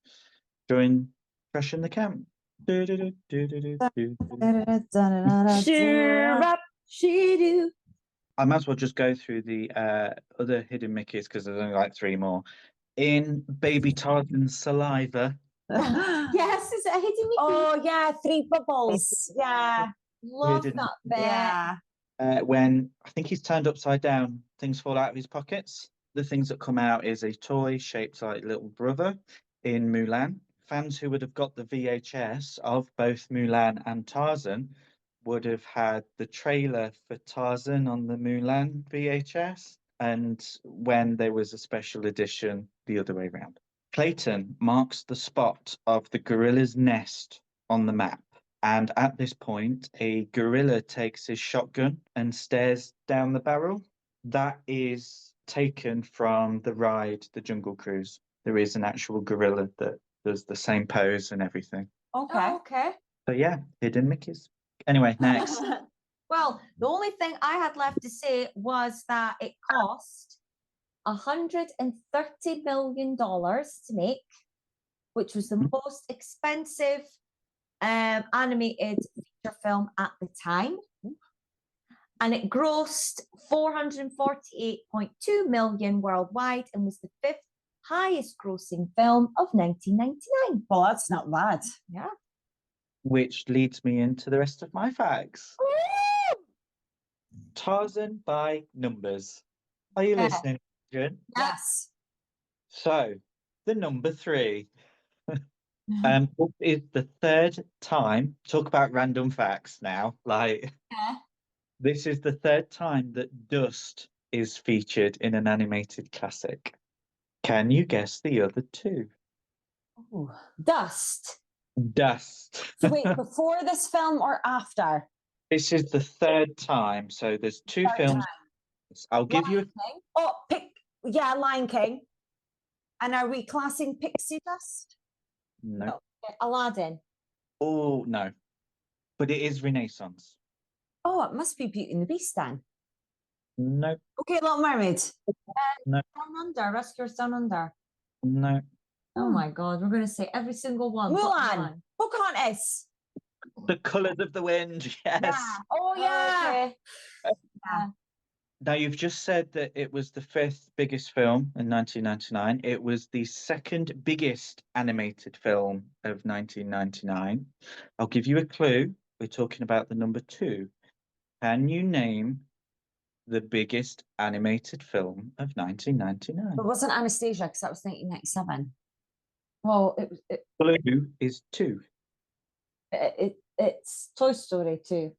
C: during Fresh in the Camp.
B: Shoo bop she do.
C: I might as well just go through the other hidden Mickeys because there's only like three more. In Baby Tarzan's saliva,
A: Yes, is it a hidden Mickey?
B: Oh yeah, three bubbles. Yeah.
A: Love
C: hidden
A: that bit.
B: Yeah.
C: when I think he's turned upside down, things fall out of his pockets. The things that come out is a toy shaped like little brother in Mulan. Fans who would have got the VHS of both Mulan and Tarzan would have had the trailer for Tarzan on the Mulan VHS, and when there was a special edition the other way around. Clayton marks the spot of the gorilla's nest on the map. And at this point, a gorilla takes his shotgun and stares down the barrel. That is taken from the ride, The Jungle Cruise. There is an actual gorilla that does the same pose and everything.
B: Okay.
A: Oh, okay.
C: So yeah, hidden Mickeys. Anyway, next.
A: Well, the only thing I had left to say was that it cost $130 million to make, which was the most expensive animated feature film at the time. And it grossed 448.2 million worldwide and was the fifth highest grossing film of 1999.
B: Well, that's not bad.
A: Yeah.
C: Which leads me into the rest of my facts. Tarzan by numbers. Are you listening, Jen?
B: Yes.
C: So, the number 3. This is the third time. Talk about random facts now. Like,
A: Yeah.
C: this is the third time that dust is featured in an animated classic. Can you guess the other two?
B: Ooh.
A: Dust.
C: Dust.
B: So wait, before this film or after?
C: This is the third time. So there's two
B: Third
C: films. I'll give you
B: Lion King. Oh, Lion King. And are we classing pixie dust?
C: no.
A: Aladdin.
C: Oh no. But it is Renaissance.
B: Oh, it must be Beauty and the Beast then.
C: No.
B: Okay, Little Mermaid.
C: No.
A: Down Under. Rescuers Down Under.
C: No.
A: Oh my God, we're going to say every single one. but
B: Mulan. Pocahontas.
C: The Colours of the Wind. Yes.
B: Yeah. Oh, yeah.
A: Okay.
C: Now, you've just said that it was the fifth biggest film in 1999. It was the second biggest animated film of 1999. I'll give you a clue. We're talking about the number 2. Can you name the biggest animated film of 1999?
B: But wasn't Anastasia because that was 1997.
A: Well,
C: Clue is 2.
A: it's Toy Story 2.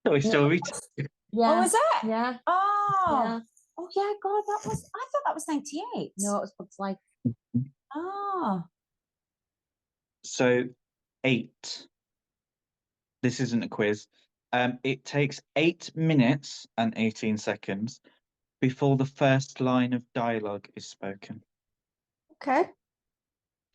C: Toy Story 2.
A: Yeah.
B: Oh, is it?
A: Yeah.
B: Oh.
A: Yeah.
B: Oh, yeah, God, I thought that was 98.
A: No, it was Bugs Life.
B: Oh.
C: So 8. This isn't a quiz. It takes 8 minutes and 18 seconds before the first line of dialogue is spoken.
A: Okay.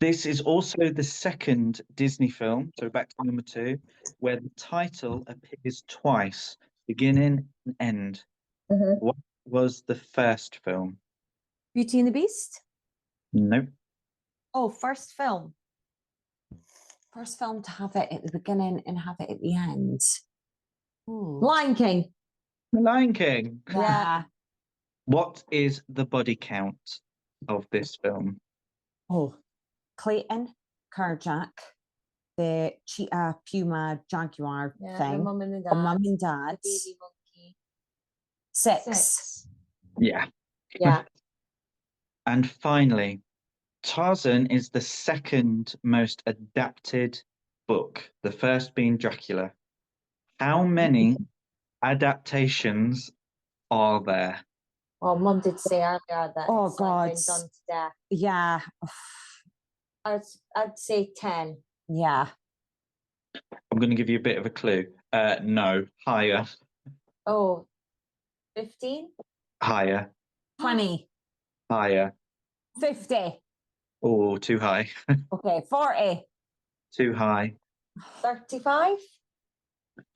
C: This is also the second Disney film, so back to number 2, where the title appears twice, beginning and end.
A: Mhm.
C: What was the first film?
A: Beauty and the Beast?
C: Nope.
A: Oh, first film.
B: First film to have it at the beginning and have it at the end.
A: Lion King.
C: The Lion King.
B: Yeah.
C: What is the body count of this film?
B: Oh, Clayton, Carjack, the cheetah, puma, jaguar
A: Yeah,
B: thing.
A: the mum and the dad.
B: Or mum and dad.
A: The baby monkey.
B: 6.
C: Yeah.
A: Yeah.
C: And finally, Tarzan is the second most adapted book, the first being Dracula. How many adaptations are there?
A: Well, Mum did say earlier that
B: Oh,
A: it's like been
B: God.
A: done to death.
B: Yeah.
A: I'd say 10.
B: Yeah.
C: I'm going to give you a bit of a clue. No, higher,
A: Oh, 15?
C: higher,
B: 20.
C: higher.
B: 50.
C: Oh, too high,
B: Okay, 40.
C: too high.
A: 35?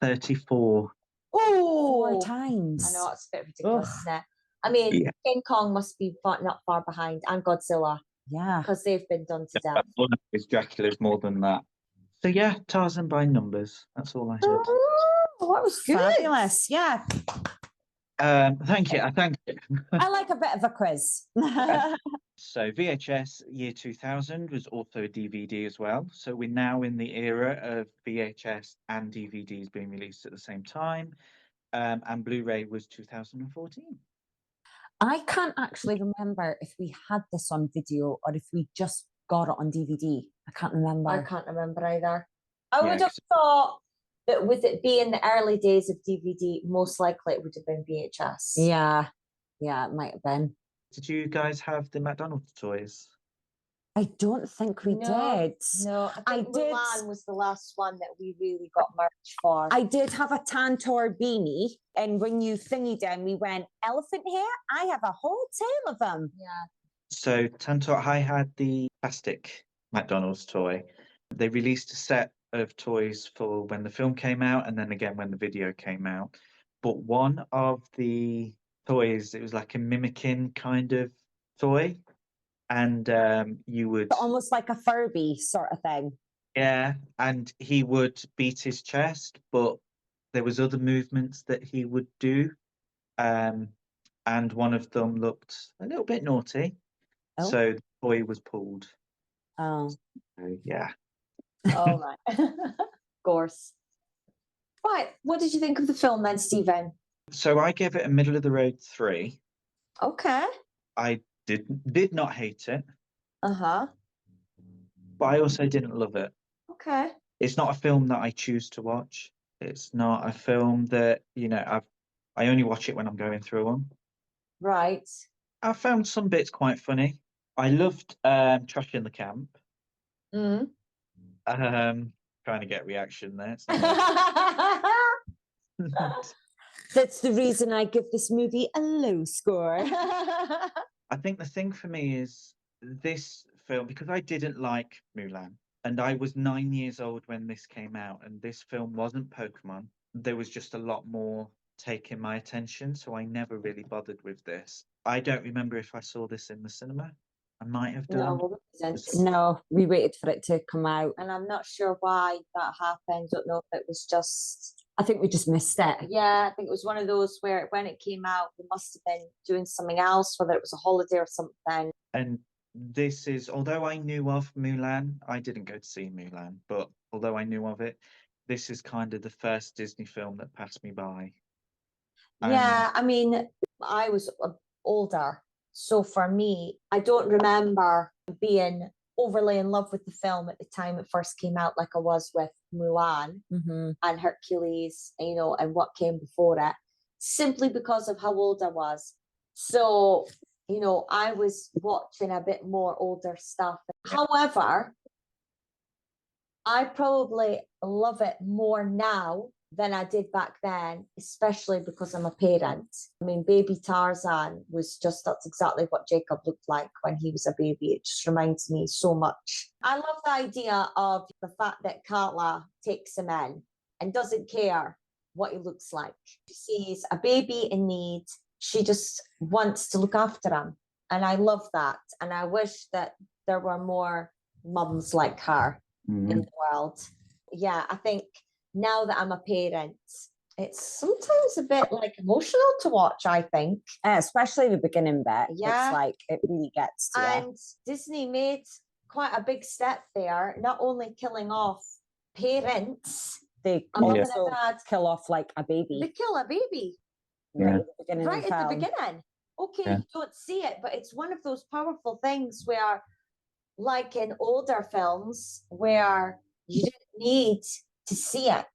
C: 34.
A: Oh,
B: 4 times.
A: I know, it's a bit ridiculous,
B: Ugh.
A: isn't it? I mean,
C: Yeah.
A: King Kong must be not far behind, and Godzilla,
B: Yeah.
A: because they've been done to death.
C: One is Dracula's more than that. So yeah, Tarzan by numbers. That's all I had.
A: Oh, that was good.
B: Fabulous. Yeah.
C: Thank you. Thank you.
B: I like a bit of a quiz.
C: So VHS year 2000 was also a DVD as well. So we're now in the era of VHS and DVDs being released at the same time. And Blu-ray was 2014.
B: I can't actually remember if we had this on video or if we just got it on DVD. I can't remember.
A: I can't remember either. I
C: Yeah,
A: would have thought that with it being the early days of DVD, most likely it would have been VHS.
B: Yeah. Yeah, it might have been.
C: Did you guys have the McDonald's toys?
B: I don't think we did.
A: No, I think
B: did.
A: Mulan was the last one that we really got merch for.
B: I did have a Tantor beanie, and when you thingied them, we went, elephant hair? I have a whole tail of them.
A: Yeah.
C: So Tantor, I had the plastic McDonald's toy. They released a set of toys for when the film came out and then again when the video came out. But one of the toys, it was like a mimicking kind of toy. And you would,
B: Almost like a Furby sort of thing.
C: yeah, and he would beat his chest, but there was other movements that he would do. And one of them looked a little bit naughty.
B: Oh.
C: So the toy was pulled.
B: Oh.
C: So, yeah.
A: All right. Of course. Right. What did you think of the film then, Stephen?
C: So I gave it a middle of the road 3.
A: Okay.
C: I did not hate it,
A: Uh-huh.
C: but I also didn't love it.
A: Okay.
C: It's not a film that I choose to watch. It's not a film that, I only watch it when I'm going through them.
A: Right.
C: I found some bits quite funny. I loved Trash in the Camp.
A: Mm.
C: Trying to get reaction there. It's not
B: That's the reason I give this movie a low score.
C: I think the thing for me is this film, because I didn't like Mulan, and I was 9 years old when this came out, and this film wasn't Pokemon. There was just a lot more taking my attention, so I never really bothered with this. I don't remember if I saw this in the cinema. I might have done.
A: No, we didn't.
B: No, we waited for it to come out.
A: And I'm not sure why that happened. Don't know if it was just...
B: I think we just missed it.
A: Yeah, I think it was one of those where when it came out, we must have been doing something else, whether it was a holiday or something.
C: And this is, although I knew of Mulan, I didn't go to see Mulan, but although I knew of it, this is kind of the first Disney film that passed me by.
A: Yeah, I mean, I was older. So for me, I don't remember being overly in love with the film at the time it first came out, like I was with Mulan and Hercules, and what came before it, simply because of how old I was. So, I was watching a bit more older stuff. However, I probably love it more now than I did back then, especially because I'm a parent. I mean, baby Tarzan that's exactly what Jacob looked like when he was a baby. It just reminds me so much. I love the idea of the fact that Carla takes him in and doesn't care what he looks like. She sees a baby in need. She just wants to look after him. And I love that. And I wish that there were more mums like her in the world. Yeah, I think now that I'm a parent, it's sometimes a bit like emotional to watch, I think.
B: Especially the beginning bit.
A: Yeah.
B: It's like, it really gets to you.
A: And Disney made quite a big step there, not only killing off parents,
B: They
A: a mum and
B: also
A: a dad,
B: kill off like a
A: they
B: baby
A: kill a baby
B: right
C: Yeah.
B: at the beginning
A: right
B: of
A: at the
B: film.
A: beginning. Okay,
C: Yeah.
A: you don't see it, but it's one of those powerful things where, like in older films, where you didn't need to see it.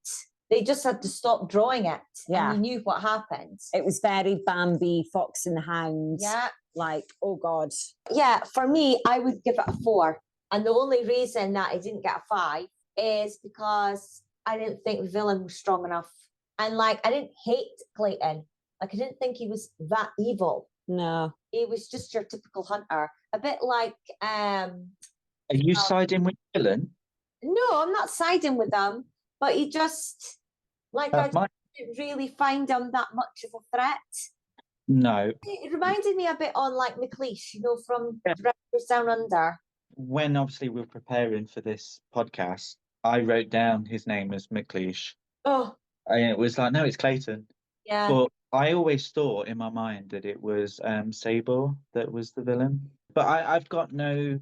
A: They just had to stop drawing it,
B: Yeah.
A: and you knew what happened.
B: It was very Bambi, Fox and the Hound.
A: Yeah.
B: Like, oh God.
A: Yeah, for me, I would give it a 4. And the only reason that I didn't get a 5 is because I didn't think the villain was strong enough. And like, I didn't hate Clayton. Like, I didn't think he was that evil.
B: No.
A: He was just your typical hunter. A bit like
C: Are you siding with villain?
A: no, I'm not siding with him, but he just like I didn't really find him that much of a threat.
C: No.
A: It reminded me a bit on like McLeish, from
C: Yeah.
A: Directors Down Under.
C: When obviously we were preparing for this podcast, I wrote down his name as McLeish.
A: Oh,
C: And it was like, no, it's Clayton.
A: yeah.
C: But I always thought in my mind that it was Sable that was the villain. But I've got no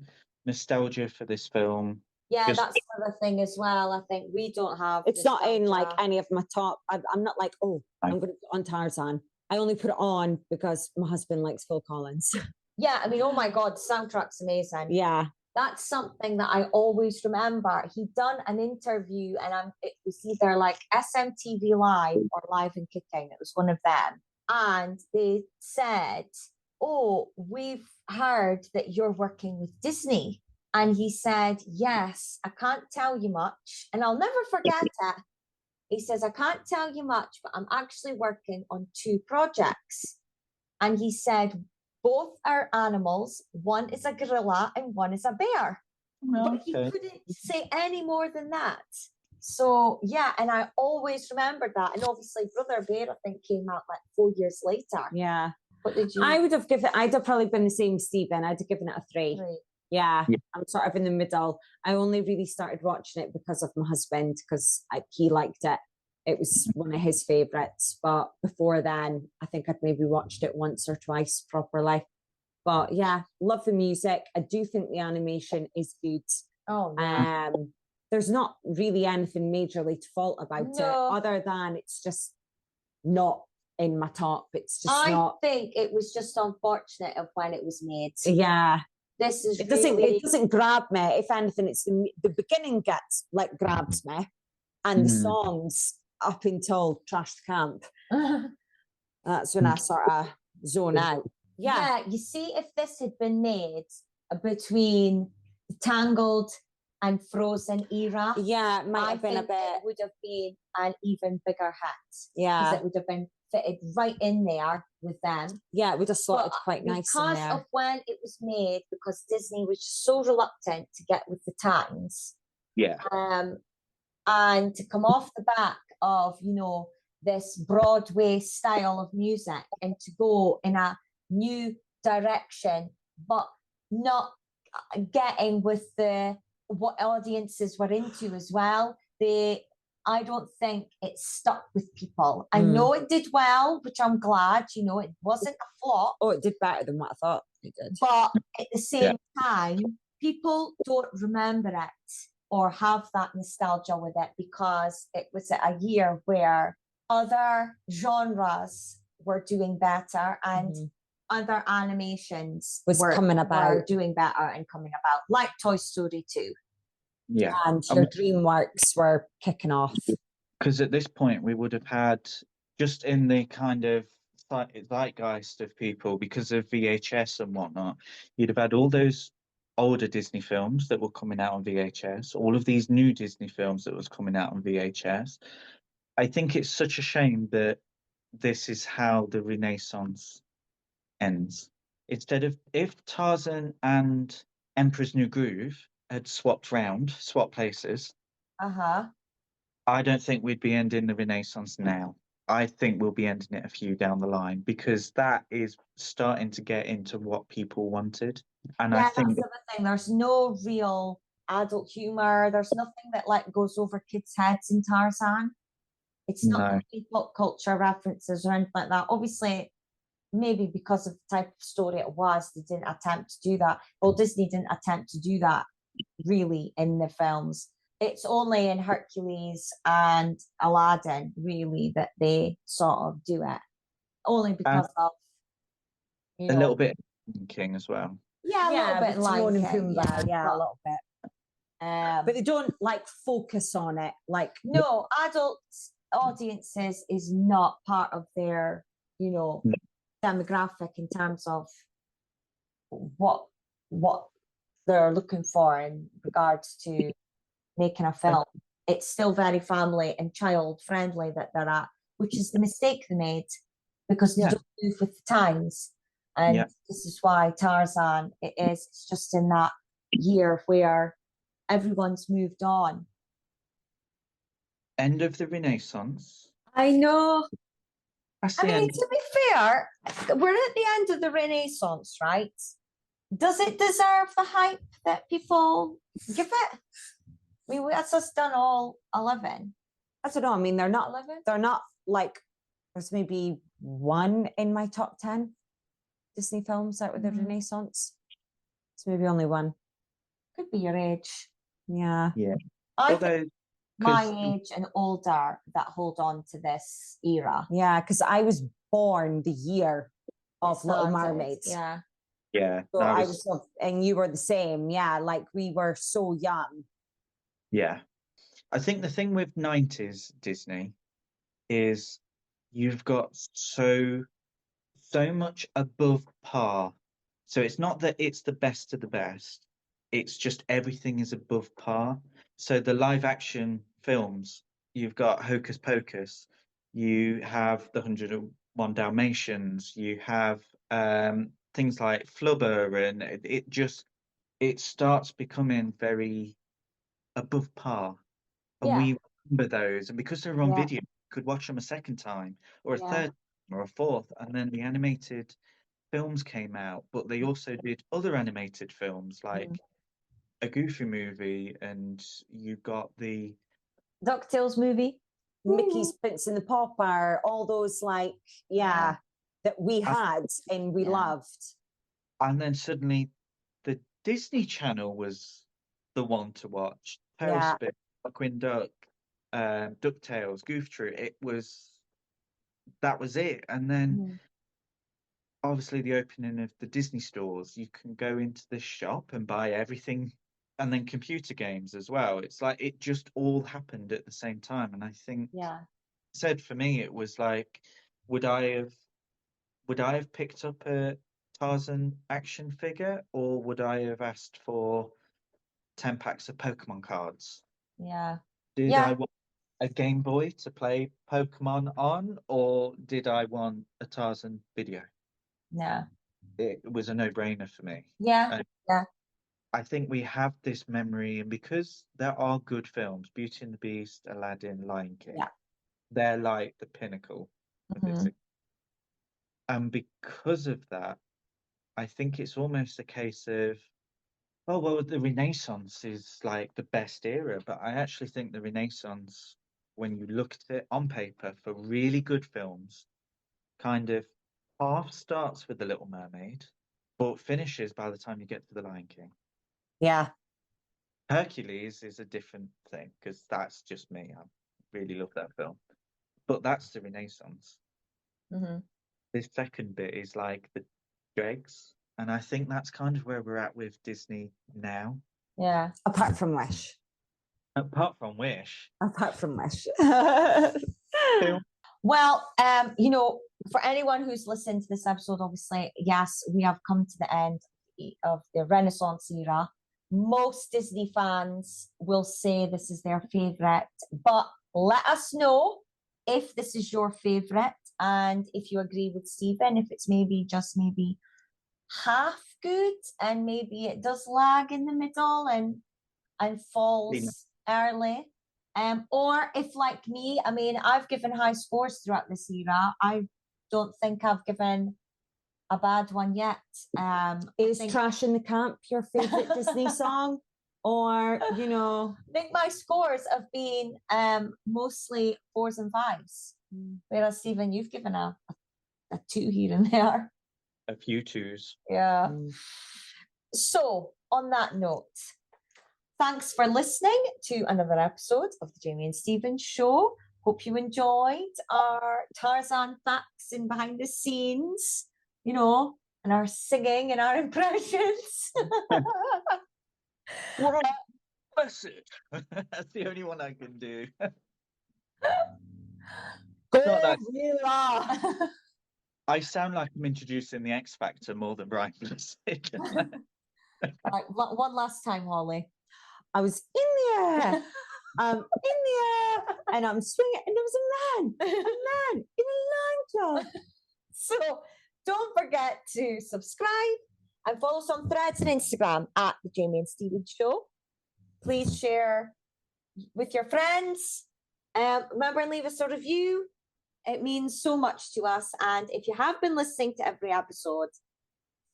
C: nostalgia for this film.
A: Yeah,
C: Just-
A: that's another thing as well. I think we don't have.
B: It's not in like
A: nostalgia.
B: any of my top. I'm not like, oh, I'm going to put on Tarzan. I only put it on because my husband likes Phil Collins.
A: Yeah, I mean, oh my God, the soundtrack's amazing.
B: Yeah.
A: That's something that I always remember. He'd done an interview, and it was either like SMTV Live or Live and Kicking. It was one of them. And they said, oh, we've heard that you're working with Disney. And he said, yes, I can't tell you much. And I'll never forget it. He says, I can't tell you much, but I'm actually working on 2 projects. And he said, both are animals. One is a gorilla and one is a bear. But he couldn't say any more than that. So, yeah, and I always remembered that. And obviously, Brother Bear, I think, came out like 4 years later.
B: Yeah.
A: What did you?
B: I'd have probably been the same Stephen. I'd have given it a 3.
A: Right.
B: Yeah, I'm sort of in the middle. I only really started watching it because of my husband, because he liked it. It was one of his favourites. But before then, I think I'd maybe watched it once or twice properly. But yeah, love the music. I do think the animation is good.
A: Oh, yeah.
B: There's not really anything majorly to fault about it, other than it's just not in my top. It's just not.
A: I think it was just unfortunate of when it was made.
B: Yeah.
A: This is
B: it doesn't grab me. If anything, it's the beginning gets like grabs me, and the songs up until Trash the Camp. That's when I sort of zone out.
A: Yeah, you see, if this had been made between the Tangled and Frozen era,
B: it might have been a bit.
A: It would have been an even bigger hit.
B: Yeah,
A: because it would have been fitted right in there with them.
B: Yeah, it would have slotted quite nice in there.
A: Because of when it was made, because Disney was so reluctant to get with the times.
C: Yeah.
A: And to come off the back of, this Broadway style of music and to go in a new direction, but not getting with what audiences were into as well. I don't think it stuck with people. I know it did well, which I'm glad, it wasn't a flop.
B: Oh, it did better than what I thought it did.
A: But at the same time, people don't remember it or have that nostalgia with it because it was a year where other genres were doing better and other animations were doing better and coming about, like Toy Story 2.
C: Yeah.
B: And your DreamWorks were kicking off.
C: Because at this point, we would have had, just in the kind of zeitgeist of people, because of VHS and whatnot, you'd have had all those older Disney films that were coming out on VHS, all of these new Disney films that was coming out on VHS. I think it's such a shame that this is how the Renaissance ends. Instead of, if Tarzan and Emperor's New Groove had swapped places, I don't think we'd be ending the Renaissance now. I think we'll be ending it a few down the line because that is starting to get into what people wanted. And I
A: Yeah,
C: think
A: that's the other thing. There's no real adult humor. There's nothing that like goes over kids' heads in Tarzan. It's not
C: no,
A: really pop culture references or anything like that. Obviously, maybe because of the type of story it was, they didn't attempt to do that. Well, Disney didn't attempt to do that really in the films. It's only in Hercules and Aladdin really that they sort of do it. Only
C: and
A: because of, you
C: a
A: know,
C: little bit of King as well.
A: yeah, a little bit
B: with
A: Lion
B: Timon and
A: King,
B: Pumbaa, yeah, a
A: but,
B: little bit. But they don't like focus on it. Like,
A: no, adult audiences is not part of their, you know,
C: No.
A: demographic in terms of what they're looking for in regards to making a film. It's still very family and child friendly that they're at, which is the mistake they made because they
C: Yeah.
A: don't move with the times. And
C: Yeah.
A: this is why Tarzan it's just in that year where everyone's moved on.
C: End of the Renaissance.
A: I know.
C: That's
A: I
C: the
A: mean,
C: end.
A: to be fair, we're at the end of the Renaissance, right? Does it deserve the hype that people give it? I mean, that's us done all 11.
B: I don't know. I mean,
A: 11?
B: they're not like, there's maybe one in my top 10 Disney films out with the Renaissance. It's maybe only one.
A: Could be your age.
B: Yeah.
C: Yeah.
A: I
C: Although,
A: think my
C: 'cause-
A: age and older that hold on to this era.
B: Yeah, because I was born the year of Little
A: Started,
B: Mermaid.
A: Yeah.
C: yeah,
B: So
C: no,
B: I was, and you were the same. Yeah, like we were so young.
C: yeah. I think the thing with 90s Disney is you've got so much above par. So it's not that it's the best of the best. It's just everything is above par. So the live action films, you've got Hocus Pocus, you have the 101 Dalmatians, you have things like Flubber, and it starts becoming very above par. And
A: Yeah.
C: we remember those, and because they're on
A: Yeah.
C: video, you could watch them a second time or a
A: Yeah.
C: third or a fourth, and then the animated films came out, but they also did other animated films like a Goofy movie, and you got the
A: DuckTales movie.
B: Mickey's Prince and the Pauper, all those like, yeah, that we had and we
A: Yeah.
B: loved.
C: and then suddenly the Disney Channel was the one to watch.
B: Yeah.
C: Tailspin, Darkwing Duck, DuckTales, Goof Troop. That was it, and then obviously the opening of the Disney stores, you can go into this shop and buy everything, and then computer games as well. It's like it just all happened at the same time. And I think said for me it was like, would I have picked up a Tarzan action figure, or would I have asked for 10 packs of Pokemon cards?
A: Yeah.
C: Did I want a Game Boy to play Pokemon on, or did I want a Tarzan video?
A: Yeah.
C: It was a no-brainer for me.
A: Yeah. Yeah.
C: I think we have this memory, and because there are good films, Beauty and the Beast, Aladdin, Lion King, they're like the pinnacle of this. And because of that, I think it's almost a case of, oh, well, the Renaissance is like the best era, but I actually think the Renaissance, when you look at it on paper for really good films, kind of half starts with The Little Mermaid, but finishes by the time you get to The Lion King.
B: Yeah.
C: Hercules is a different thing because that's just me. I really love that film. But that's the Renaissance. The second bit is like the dregs. And I think that's kind of where we're at with Disney now.
A: Yeah.
B: Apart from Wish.
C: Apart from Wish.
B: Apart from Wish.
A: Well, you know, for anyone who's listened to this episode, obviously, yes, we have come to the end of the Renaissance era. Most Disney fans will say this is their favorite, but let us know if this is your favorite and if you agree with Stephen, if it's maybe half good and maybe it does lag in the middle and falls early. Or if, like me, I mean, I've given high scores throughout this era. I don't think I've given a bad one yet.
B: Is Trash in the Camp your favourite Disney song? Or, you know...
A: I think my scores have been mostly 4s and 5s. Whereas, Stephen, you've given a 2 here and there.
C: A few 2s.
A: Yeah. So, on that note, thanks for listening to another episode of the Jamie and Stephen Show. Hope you enjoyed our Tarzan facts and behind the scenes, you know, and our singing and our impressions.
C: That's it. That's the only one I can do. I sound like I'm introducing the X Factor more than Brian.
A: Right, one last time, Holly.
B: I was in the air, and I'm swinging, and there was a man in a line club.
A: So don't forget to subscribe and follow us on Threads and Instagram at the Jamie and Stephen Show. Please share with your friends. Remember and leave us a review. It means so much to us. And if you have been listening to every episode,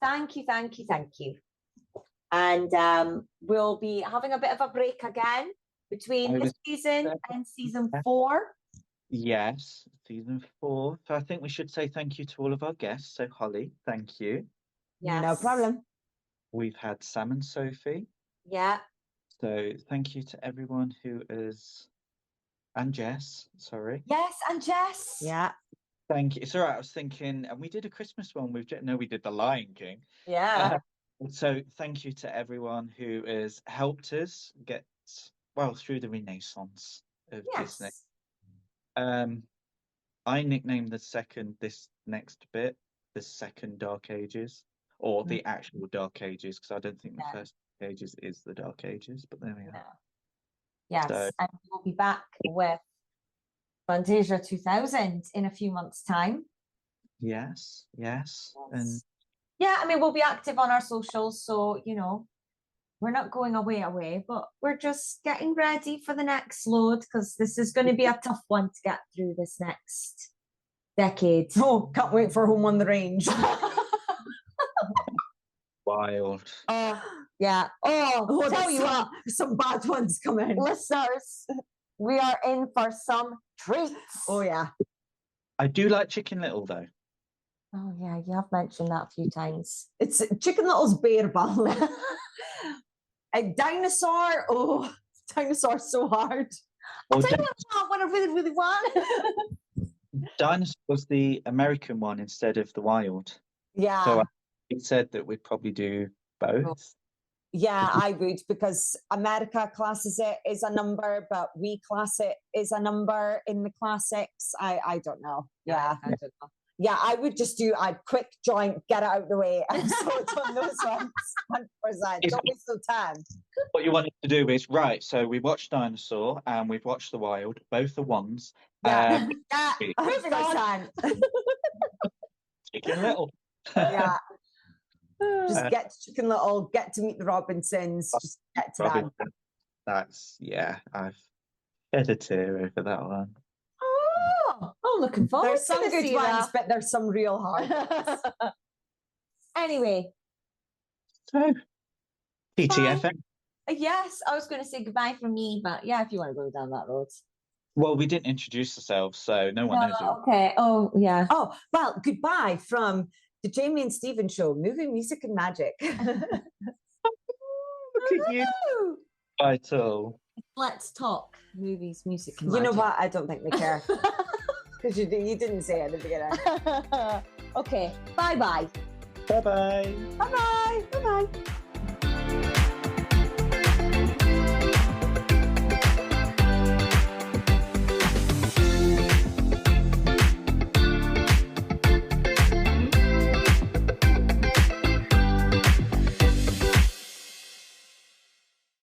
A: thank you. And we'll be having a bit of a break again between this season and season 4.
C: Yes, season 4. So I think we should say thank you to all of our guests. So Holly, thank you.
A: Yes.
B: No problem.
C: We've had Sam and Sophie.
A: Yeah.
C: So thank you to everyone who is, and Jess, sorry.
A: Yes, and Jess.
B: Yeah.
C: Thank you. It's all right. I was thinking, and we did a Christmas one with Jess. No, we did The Lion King.
A: Yeah.
C: So thank you to everyone who has helped us get, well, through the renaissance of Disney. I nicknamed this next bit, the second Dark Ages, or the actual Dark Ages, because I don't think the first Dark Ages is the Dark Ages, but there we are.
A: No. Yes,
C: So,
A: and we'll be back with Fantasia 2000 in a few months' time.
C: yes. And
A: yeah, I mean, we'll be active on our socials, so, you know, we're not going away, but we're just getting ready for the next load, because this is going to be a tough one to get through this next decade.
B: Oh, can't wait for Home on the Range.
C: wild.
A: Yeah. Oh, tell you what,
B: some bad ones coming.
A: listeners, we are in for some treats.
B: Oh, yeah.
C: I do like Chicken Little, though.
A: Oh, yeah, you have mentioned that a few times.
B: It's Chicken Little's bear ball. A dinosaur. Oh, dinosaur's so hard.
A: I'll tell you what I really, really want.
C: Dinosaur was the American one instead of the wild.
B: Yeah.
C: So it said that we'd probably do both.
B: Yeah, I would, because America classes it as a number, but we class it as a number in the classics. I don't know. Yeah, I don't know. Yeah, I would just do a quick joint, get it out of the way, and sort on those ones. 100%. Don't waste no time.
C: What you wanted to do is, right, so we watched Dinosaur and we've watched The Wild, both the ones.
B: Yeah,
A: 100%.
C: Chicken Little.
B: Yeah. Just get to Chicken Little, get to meet the Robinsons, just get to them.
C: That's, I've shed a tear over that one.
A: Oh, looking forward
B: There's some
A: to
B: good
A: see
B: ones,
A: that.
B: but there's some real hard ones.
A: Anyway.
C: So, TTFN.
A: Yes, I was going to say goodbye from me, but yeah, if you want to go down that road.
C: Well, we didn't introduce ourselves, so no one knows who.
A: Okay. Oh, yeah.
B: Oh, well, goodbye from the Jamie and Stephen Show, movie, music, and magic.
C: Look at you. Vital.
A: Let's talk movies, music, and
B: You know
A: magic.
B: what? I don't think they care. Because you didn't say it at the beginning.
A: Okay. Bye-bye.
C: Bye-bye.
B: Bye-bye. Bye-bye.